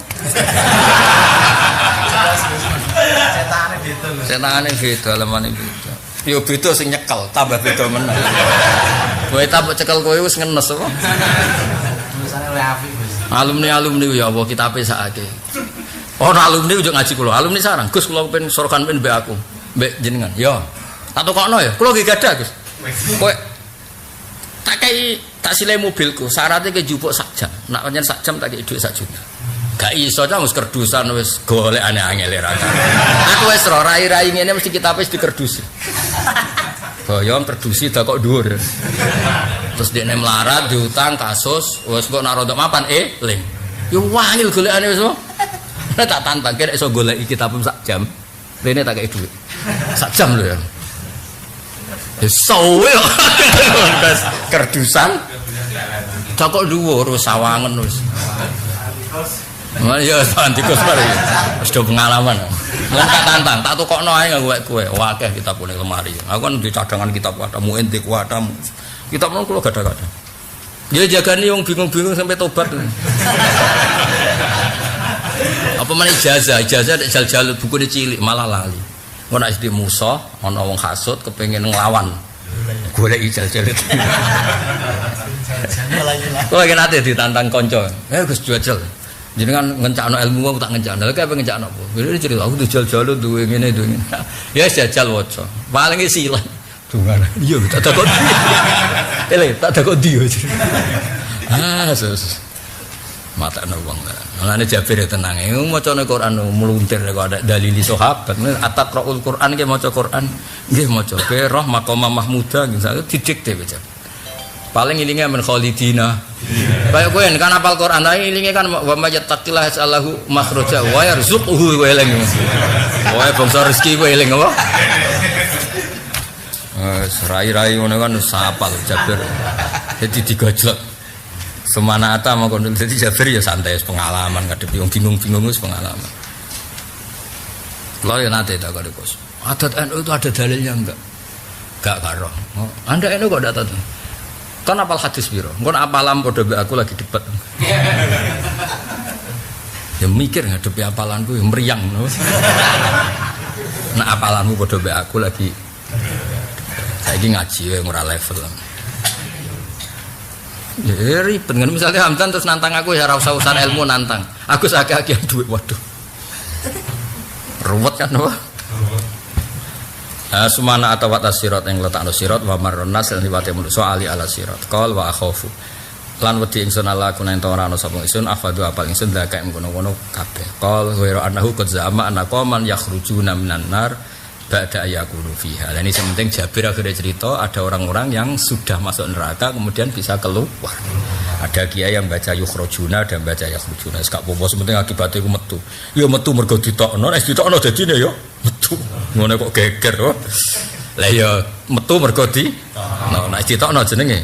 S3: Setane beda halamane beda. Yo beda sing nyekel, tambah beda meneh. Kowe tambah cekel kowe wis ngenes apa? Tulisane luwih apik, Gus. Alumni ya Allah kitabe sakake. Ora alumni ujug ngaji kula. Alumni sarang, Gus kula pengen sorokan mbek aku, mbek jenengan. Yo. Tak tokokno ya. Kula nggih gadah, Gus. Kowe tak kei tak silai mobilku, syaratnya ke jupuk sak jam. Nak pancen sak jam tak kei dhuwit 1 juta. Gak iso ta wis kerdusan wis golek aneh-aneh ra. Aku wis rai-rai ngene mesti kitabe wis dikerdusi. Boyong kerdusi dak kok dhuwur. Terus dekne melarat diutang kasus wis kok nak rodok mapan ling. Yo wangil golekane wis. Nek tak tantang kira iso goleki kitab sak jam. Rene tak kei dhuwit. Sak jam lho ya. Sowe kok. Kerdusan. Cokok dhuwur sawangen wis. Ya tikus mari. Wis do pengalaman. Lan tak tantang, tak tukokno ae nggo kowe. Akeh kitab ning lemari. Aku kan di cadangan kitab katamu ente kuatamu. Kitab nang kula gadah-gadah. Ya jagani wong bingung-bingung sampai tobat. Apa meneh ijazah jal-jal bukune cilik malah lali. Engko nek di Musa ana wong hasud kepengin nglawan. Golek ijazah. Kula iki nate ditantang kanca. Gus jual. Jenengan ngencakno ilmu aku tak ngencakno. Lha kepe ngencakno apa? Wis cerita aku dijal-jalo duwe ngene duwe ngene. Ya jajal waca. Paling silang. Dungan. Iya tak takut. Tak takut dia. Sus. Mata wong. Mulane Jabir tenang. Macane Quran meluntir kok ada dalil sahabat. Ataqraul Quran ki maca Quran. Nggih maca. Ke roh maqama mahmuda nggih didikte baca. Paling ilinge men khalidina. Kayak kowe kan hafal Quran, tapi ilinge kan wa may yattaqillah yasallahu makhraja wa yarzuquhu kowe eling. Kowe bangsa rezeki kowe eling apa? Rai-rai ngono kan sapal Jabir. Jadi digojlok. Semana ata mongkon dadi Jabir ya santai pengalaman ngadepi wong bingung-bingung wis pengalaman. Lha ya nate tak karo Gus. Adat NU itu ada dalilnya enggak? Enggak karo. Anda NU kok ndak tahu? Kan apal hadis piro? Engko apalan padha mbek aku lagi debat. Ya mikir ngadepi apalanku ya meriang. Nah apalanmu padha mbek aku lagi saiki ngaji wae ora level. Ya ribet kan misalnya Hamdan terus nantang aku ya ora usah ilmu nantang. Aku sakake duit waduh. Ruwet kan apa? Sumana atau watas sirat yang letakno sirat wa marronas lan liwate manusa ali ala sirat qol wa akhafu lan wedi ingsun ala kuna ento ora ana sapa ingsun afadu apal ingsun dakae ngono-ngono kabeh qol wa annahu qad zama anaqaman yakhrujuna minan nar ba'da yakunu fiha. Lah ini sementing Jabir akhirnya cerita ada orang-orang yang sudah masuk neraka kemudian bisa keluar. Ada kiai yang baca yukhrujuna dan baca yakhrujuna. Wis gak apa-apa sementing akibatnya iku metu. Ya metu mergo ditokno, nek ditokno dadine ya metu. Ngono kok geger kok. Lah ya metu mergo di nek ditokno jenenge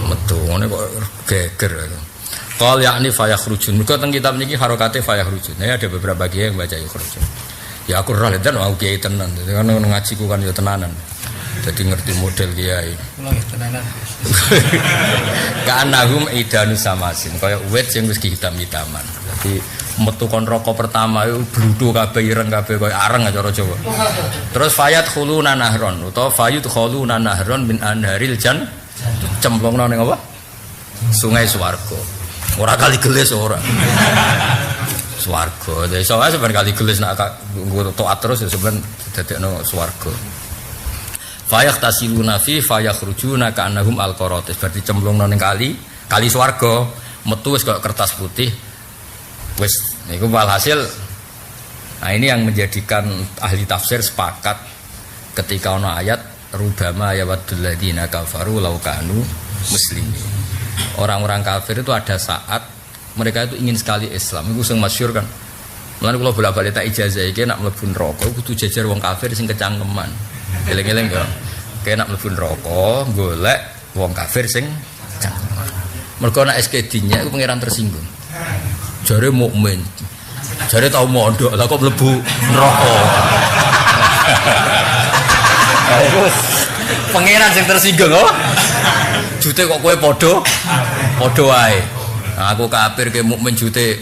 S3: metu. Ngono kok geger. Qal yakni fayakhrujun. Mergo teng kitab niki harokate fayakhrujun. Nah, ada beberapa kiai yang baca yukhrujun. Ya aku ora dan aku kiai tenan. Kan ngajiku kan ya tenanan. Jadi ngerti model kiai. Kula nggih tenanan. Kanahum idanu samasin kaya uwit sing wis hitam-hitaman. Jadi metu kon rokok pertama iku bludhu kabeh ireng kabeh kaya areng cara Jawa. Terus fayat khuluna nahron utawa fayut khuluna nahron min anharil jan cemplungna ning apa? Sungai swarga. Ora kali gelis ora. Swarga. Dadi soalnya sebenarnya kali gelis nak nggo taat terus ya sebenarnya dadekno swarga. Fayah tasiluna fi fayakhrujuna ka'annahum al-qaratis. Berarti cemplungna ning kali swarga, metu wis kaya kertas putih. Wis niku walhasil. Nah, ini yang menjadikan ahli tafsir sepakat ketika ana ayat rubama yawaddul ladzina kafaru law kanu muslimin. Orang-orang kafir itu ada saat mereka itu ingin sekali Islam. Iku sing masyhur kan. Mulane kula bolak-balik tak ijazah iki nek mlebu neraka kudu jejer wong kafir sing kecangkeman. Eling-eling ya. Kayak nak mlebu neraka golek wong kafir sing cangkeman. Mergo nek SKD-nya iku pangeran tersinggung. Jare mukmin. Jare tau mondok, lah kok mlebu neraka. Iku pangeran sing tersinggung kok. Jute kok kowe padha wae. Nah, aku kafir ke mukmin jute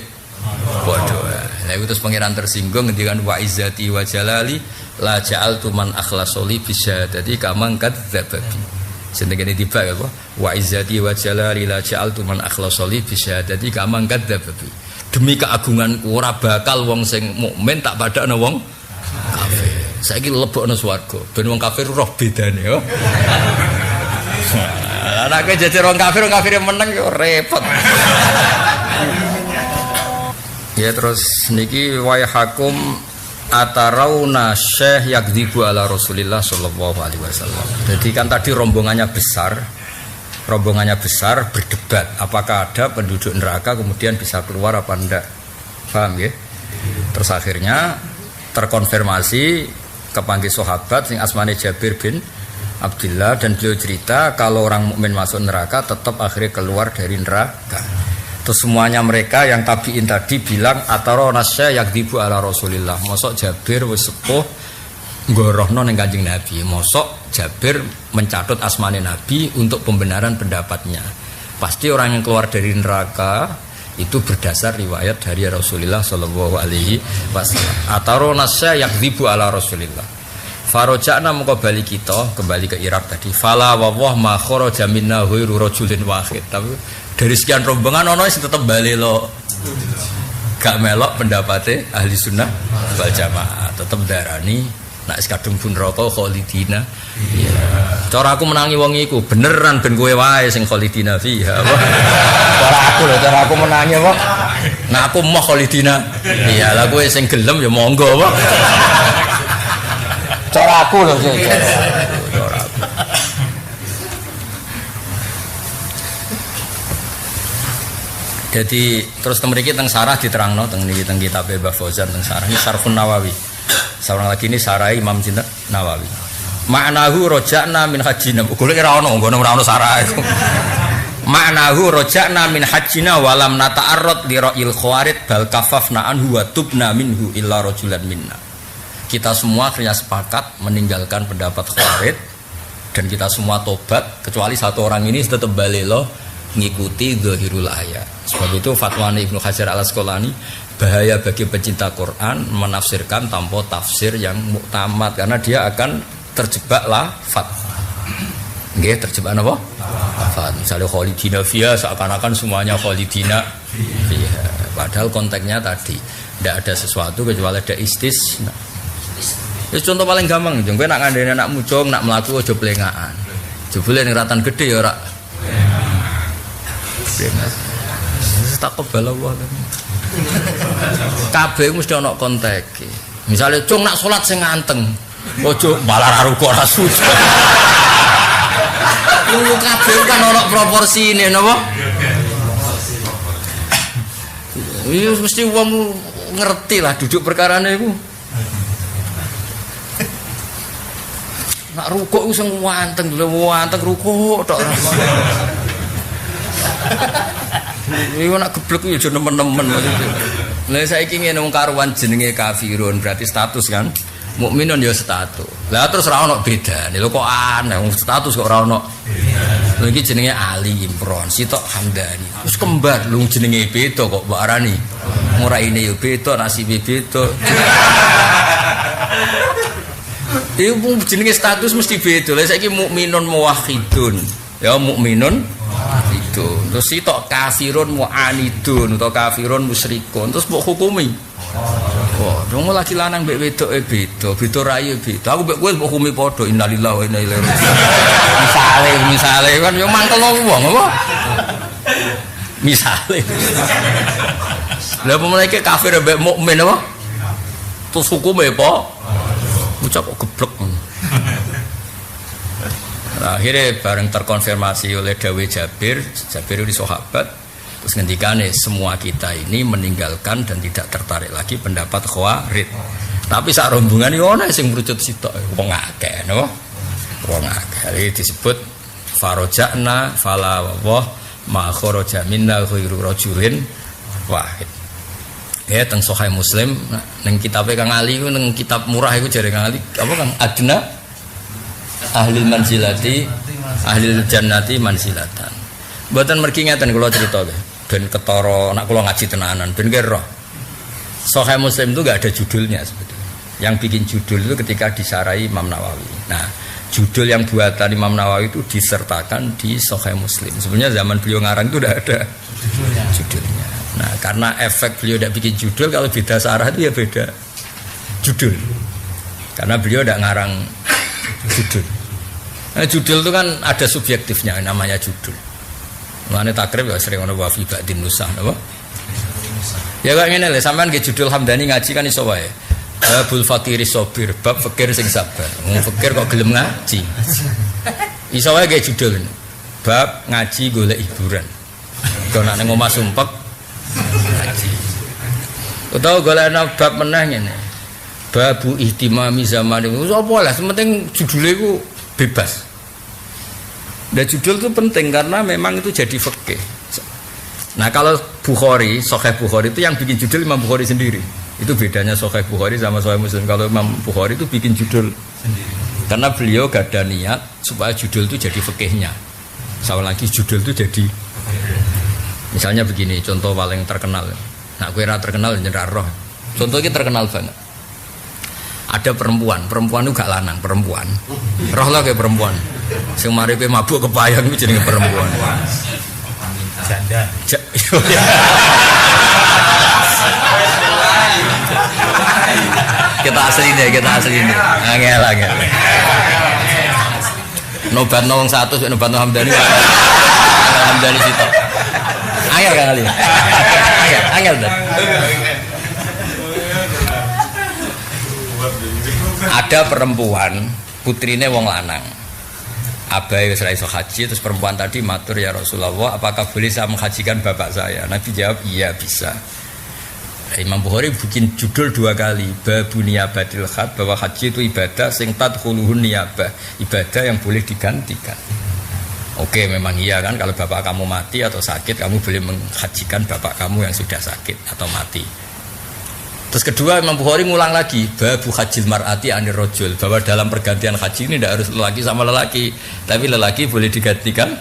S3: padha wae. Lah iku terus pangeran tersinggung ngendikan wa izzati wa jalali la ja'altu man akhlasoli bisyadati kamang kadzababi. Sendene tiba ya apa? Wa izzati wa jalali la ja'altu man akhlasoli bisyadati kamang kadzababi. Demi keagunganku ora bakal wong sing mukmin tak padakno wong kafir. Saiki lebokno swarga ben wong kafir roh bedane ya. Anake jejer wong kafir meneng yo repot. Ya terus niki wayhakum atarauna syekh yakdzibu ala Rasulillah sallallahu alaihi wasallam. Jadi kan tadi rombongannya besar berdebat apakah ada penduduk neraka kemudian bisa keluar apa enggak. Paham ya? Terus akhirnya terkonfirmasi kepanggil sahabat sing asmane Jabir bin Abdillah, dan beliau cerita kalau orang mukmin masuk neraka tetap akhirnya keluar dari neraka. Terus semuanya mereka yang tabiin tadi bilang ataro nasya yakdzibu ala Rasulillah. Mosok Jabir wis sepuh ngorohno ning Kanjeng Nabi. Mosok Jabir mencatut asmane Nabi untuk pembenaran pendapatnya. Pasti orang yang keluar dari neraka itu berdasar riwayat dari Rasulullah sallallahu alaihi wasallam. Ataro nasya yakdzibu ala Rasulillah. Faroja'na muka balik kita kembali ke Irak tadi. Fala wawah ma kharaja minna ghairu rajulin wahid. Tapi dari sekian rombongan ono sing tetep bali lo. Gak melok pendapatnya ahli sunnah wal jamaah. Tetep darani nak sekadung pun rokok kholidina. Iya. Cara aku menangi wong iku beneran ben kowe wae sing kholidina fiha. Cara aku menangi apa? Nah aku mau kholidina. Iya lah kowe sing gelem ya monggo apa. Cara aku lho sih. Cara aku. Jadi terus mriki teng sarah diterangno teng niki teng kitab Mbah Fauzan teng sarah ini Syarhun Nawawi. Seorang lagi ini sarai Imam Sinten Nawawi. Ma'nahu roja'na min hajjina. Golek ora ono, ngono ora ono sarah iku. Ma'nahu roja'na min hajjina walam nata'arrad li ra'il khawarid bal kafafna anhu wa tubna minhu illa rajulan minna. Kita semua akhirnya sepakat meninggalkan pendapat khawarid dan kita semua tobat kecuali satu orang ini tetap balelo ngikuti zahirul ayat. Sebab itu fatwa Ibnu Hajar Al-Asqalani bahaya bagi pencinta Quran menafsirkan tanpa tafsir yang muktamad karena dia akan terjebak lafaz. Nggih, terjebak apa? Lafaz. Misalnya kholidina fiha seakan-akan semuanya kholidina fiha. Padahal konteksnya tadi tidak ada sesuatu kecuali ada istisna. Itu contoh paling gampang, jengke nak ngandani anak mucung, nak melaku aja plengaan. Jebule ning ratan gede ya ora. Tak kebal Allah. Kabeh mesti ana konteke. Misale cung nak salat sing nganteng, aja malah ruku ora sujud. Lu kabeh kan ana proporsine napa? Iya mesti wong ngerti lah duduk perkarane iku. Nak rukuk sing wanteng rukuk tok ora. Iku nak geblek yo aja nemen-nemen. Lah saiki ngene wong karuan jenenge kafirun berarti status kan. Mukminun ya status. Lah terus ora ono bedane. Lho kok aneh wong status kok ora ono. Lho iki jenenge Ali Imron, sitok Hamdani. Terus kembar lu jenenge beda kok mbok arani. Muraine yo beda, nasibe beda. Iku jenenge status mesti beda. Lah saiki mukminun muwahhidun. Ya mukminun itu. Terus sitok kafirun mu'anidun atau kafirun musyrikun. Terus mbok hukumi. Wah, dong lagi lanang mbek wedoke beda rayu beda. Aku mbek kowe mbok hukumi padha innalillahi wa inna ilaihi raji'un. Misale kan yo mangkelno wong apa? Misale. Lah pemene kafir mbek mukmin apa? Terus hukume apa? Ucap kok geblek. Nah, akhirnya bareng terkonfirmasi oleh Dawe Jabir ini sahabat terus ngendikane semua kita ini meninggalkan dan tidak tertarik lagi pendapat khawarij. Tapi sak rombongan iki ana sing mrucut sitok wong akeh no. Wong akeh disebut faroja'na fala wa ma kharaja minna ghairu rajulin wahid. Ya teng Sahih Muslim ning kitabe Kang Ali ku ning kitab murah iku jare Kang Ali apa Kang adna ahlil manzilati ahlil jannati manzilatan. Mboten mergi ngeten kula crita ben ketara nek kula ngaji tenanan ben kira. Sahih Muslim itu enggak ada judulnya sebetulnya. Yang bikin judul itu ketika disarai Imam Nawawi. Nah, judul yang buatan Imam Nawawi itu disertakan di Sahih Muslim. Sebenarnya zaman beliau ngarang itu udah ada judulnya. Nah, karena efek beliau tidak bikin judul, kalau beda sarah itu ya beda judul. Karena beliau tidak ngarang judul. Nah, judul itu kan ada subjektifnya, namanya judul. Makanya takrib ya sering ono wafi ba'din nusah, apa? Ya kok ngene lho, sampean nggih judul Hamdani ngaji kan iso wae. Babul fakiri sobir, bab fakir sing sabar. Wong fakir kok gelem ngaji. Iso wae nggih judul. Bab ngaji golek hiburan. Kok nek nang omah sumpek ngaji. Utawa golekna bab meneh ngene. Babu ihtimami zaman itu apa lah, sementing judulnya itu bebas. Dan judul itu penting karena memang itu jadi fikih. Nah kalau Bukhari, Sahih Bukhari itu yang bikin judul Imam Bukhari sendiri. Itu bedanya Sahih Bukhari sama Sahih Muslim. Kalau Imam Bukhari itu bikin judul sendiri. Karena beliau gak ada niat supaya judul itu jadi fikihnya. Sama lagi judul itu jadi. Misalnya begini, contoh paling terkenal. Nah, gue terkenal nyerah roh. Contoh ini terkenal banget. Ada perempuan itu gak lanang, perempuan. Roh lah kayak perempuan. Sing mari pe mabuk kepayang itu jenenge perempuan.
S4: Janda.
S3: Kita asli deh. Angel. Nobat wong 100 nobat Hamdani. Hamdani sitok. Angel kan kali. Angel dah. Ada perempuan, putrine wong lanang. Abai wis ra iso haji, terus perempuan tadi matur, ya Rasulullah, apakah boleh saya menghajikan bapak saya? Nabi jawab, iya bisa. Imam Bukhari bikin judul 2 kali, babu niyabatil khat, bahwa haji itu ibadah sing tadkhuluhun niyabah, ibadah yang boleh digantikan. Oke, memang iya kan, kalau bapak kamu mati atau sakit, kamu boleh menghajikan bapak kamu yang sudah sakit atau mati. Terus kedua, Imam Bukhari ngulang lagi, babu hajil mar'ati anir rojul, bahwa dalam pergantian haji ini tidak harus lelaki sama lelaki, tapi lelaki boleh digantikan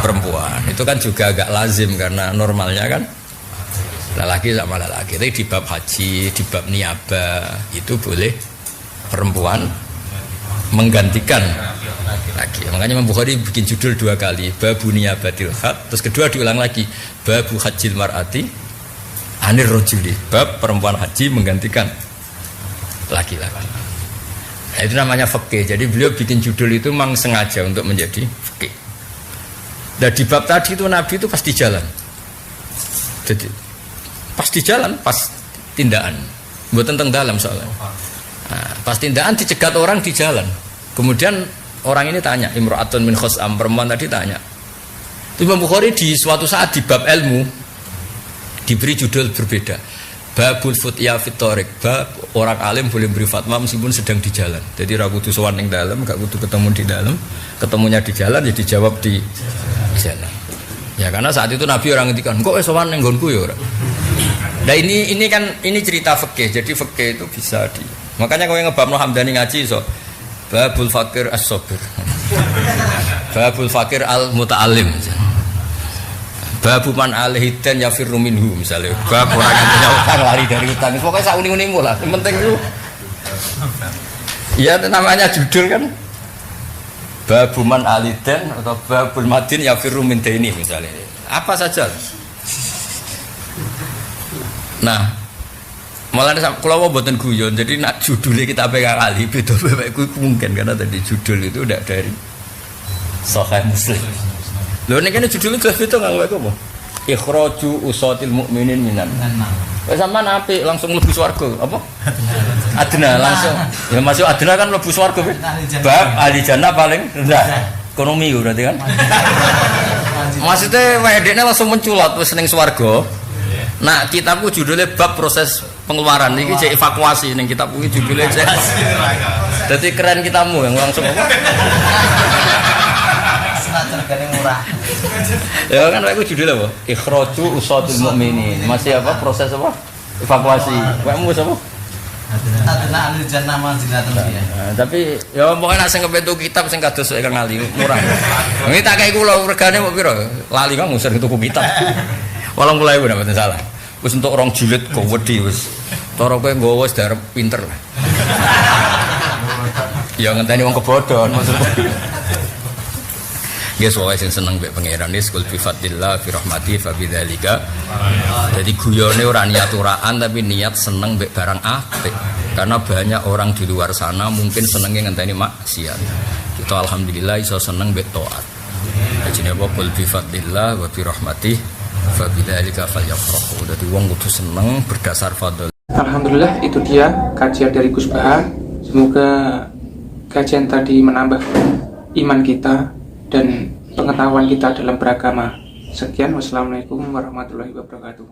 S3: perempuan. Itu kan juga agak lazim karena normalnya kan lelaki sama lelaki. Tapi di bab haji, di bab niyabah itu boleh perempuan menggantikan lagi. Makanya Imam Bukhari bikin judul 2 kali, babu niyabatil khat, terus kedua diulang lagi, babu hajil mar'ati anir rojuli, bab perempuan haji menggantikan laki-laki. Nah, itu namanya fikih. Jadi beliau bikin judul itu memang sengaja untuk menjadi fikih. Dan di bab tadi itu Nabi itu pasti jalan. Jadi pasti jalan, pas tindakan. Buat tentang dalam soalnya. Nah, pas tindakan dicegat orang di jalan. Kemudian orang ini tanya, Imra'atun min khos'am, perempuan tadi tanya. Imam Bukhari di suatu saat di bab ilmu diberi judul berbeda, babul futya fitorik, bab orang alim boleh beri fatwa meskipun sedang di jalan. Jadi ragu tuh sowan ning dalam, gak kudu ketemu di dalam, ketemunya di jalan, jadi dijawab di jalan. Ya karena saat itu Nabi orang ngendikan, kok sowan ning nggonku ya ora. Nah ini cerita fikih. Jadi fikih itu bisa di. Makanya kalau ngebabno Hamdani ngaji so, babul fakir as-sabir, babul fakir al-muta'alim, babu man alaihi dan yafirru minhu, misalnya bab orang yang punya utang lari dari utang. Pokoknya sak uning-uningmu lah, yang penting itu ya namanya judul kan, babu man alidan atau babul madin yafirru min daini misalnya, apa saja. Nah malah kalau mau buatan guyon, jadi nak judulnya kita pegang kali beda bebekku mungkin karena tadi judul itu udah dari Sahih Muslim. Lho nek kene judulnya jelas beda nggak apa? Ikhraju usatil mukminin minan. Wes sampean apik langsung mlebu swarga, apa? Adna langsung. Ya masuk adna kan mlebu swarga. Bab ahli jannah paling rendah. Ekonomi berarti kan. Maksudnya wedekne langsung menculot wis ning swarga. Nah, kitabku judulnya bab proses pengeluaran iki cek evakuasi ning kitabku iki judulnya cek. Dadi keren kitamu yang langsung apa? Harganya murah. Ya kan aku judul apa? Ikhraju usatul mukminin. Masih apa proses apa? Evakuasi. Kamu apa? Adna ahli jannah manzilatun ya. Tapi ya pokoknya sing kepentuk kitab sing kados Kang Ali murah. Ini tak kei kula regane kok piro? Lali Kang ngusir tuku kitab. 80.000 nek mboten salah. Wis entuk 2 jilid kok wedi wis. Cara kowe nggawa wis darep pinter. Ya ngenteni wong kebodhon maksudku. Guys, wae sing seneng mbek pangeran wis kul bi fadlillah fi rahmati fa bidzalika. Jadi guyone ora niat uraan tapi niat seneng mbek barang apik. Karena banyak orang di luar sana mungkin senenge ngenteni maksiat. Kita alhamdulillah iso seneng mbek taat. Jenenge apa kul bi fadlillah wa bi rahmati fa bidzalika falyafrahu. Dadi wong kudu seneng berdasar fadl.
S1: Alhamdulillah itu dia kajian dari Gus Baha. Semoga kajian tadi menambah iman kita dan pengetahuan kita dalam beragama. Sekian, wassalamualaikum warahmatullahi wabarakatuh.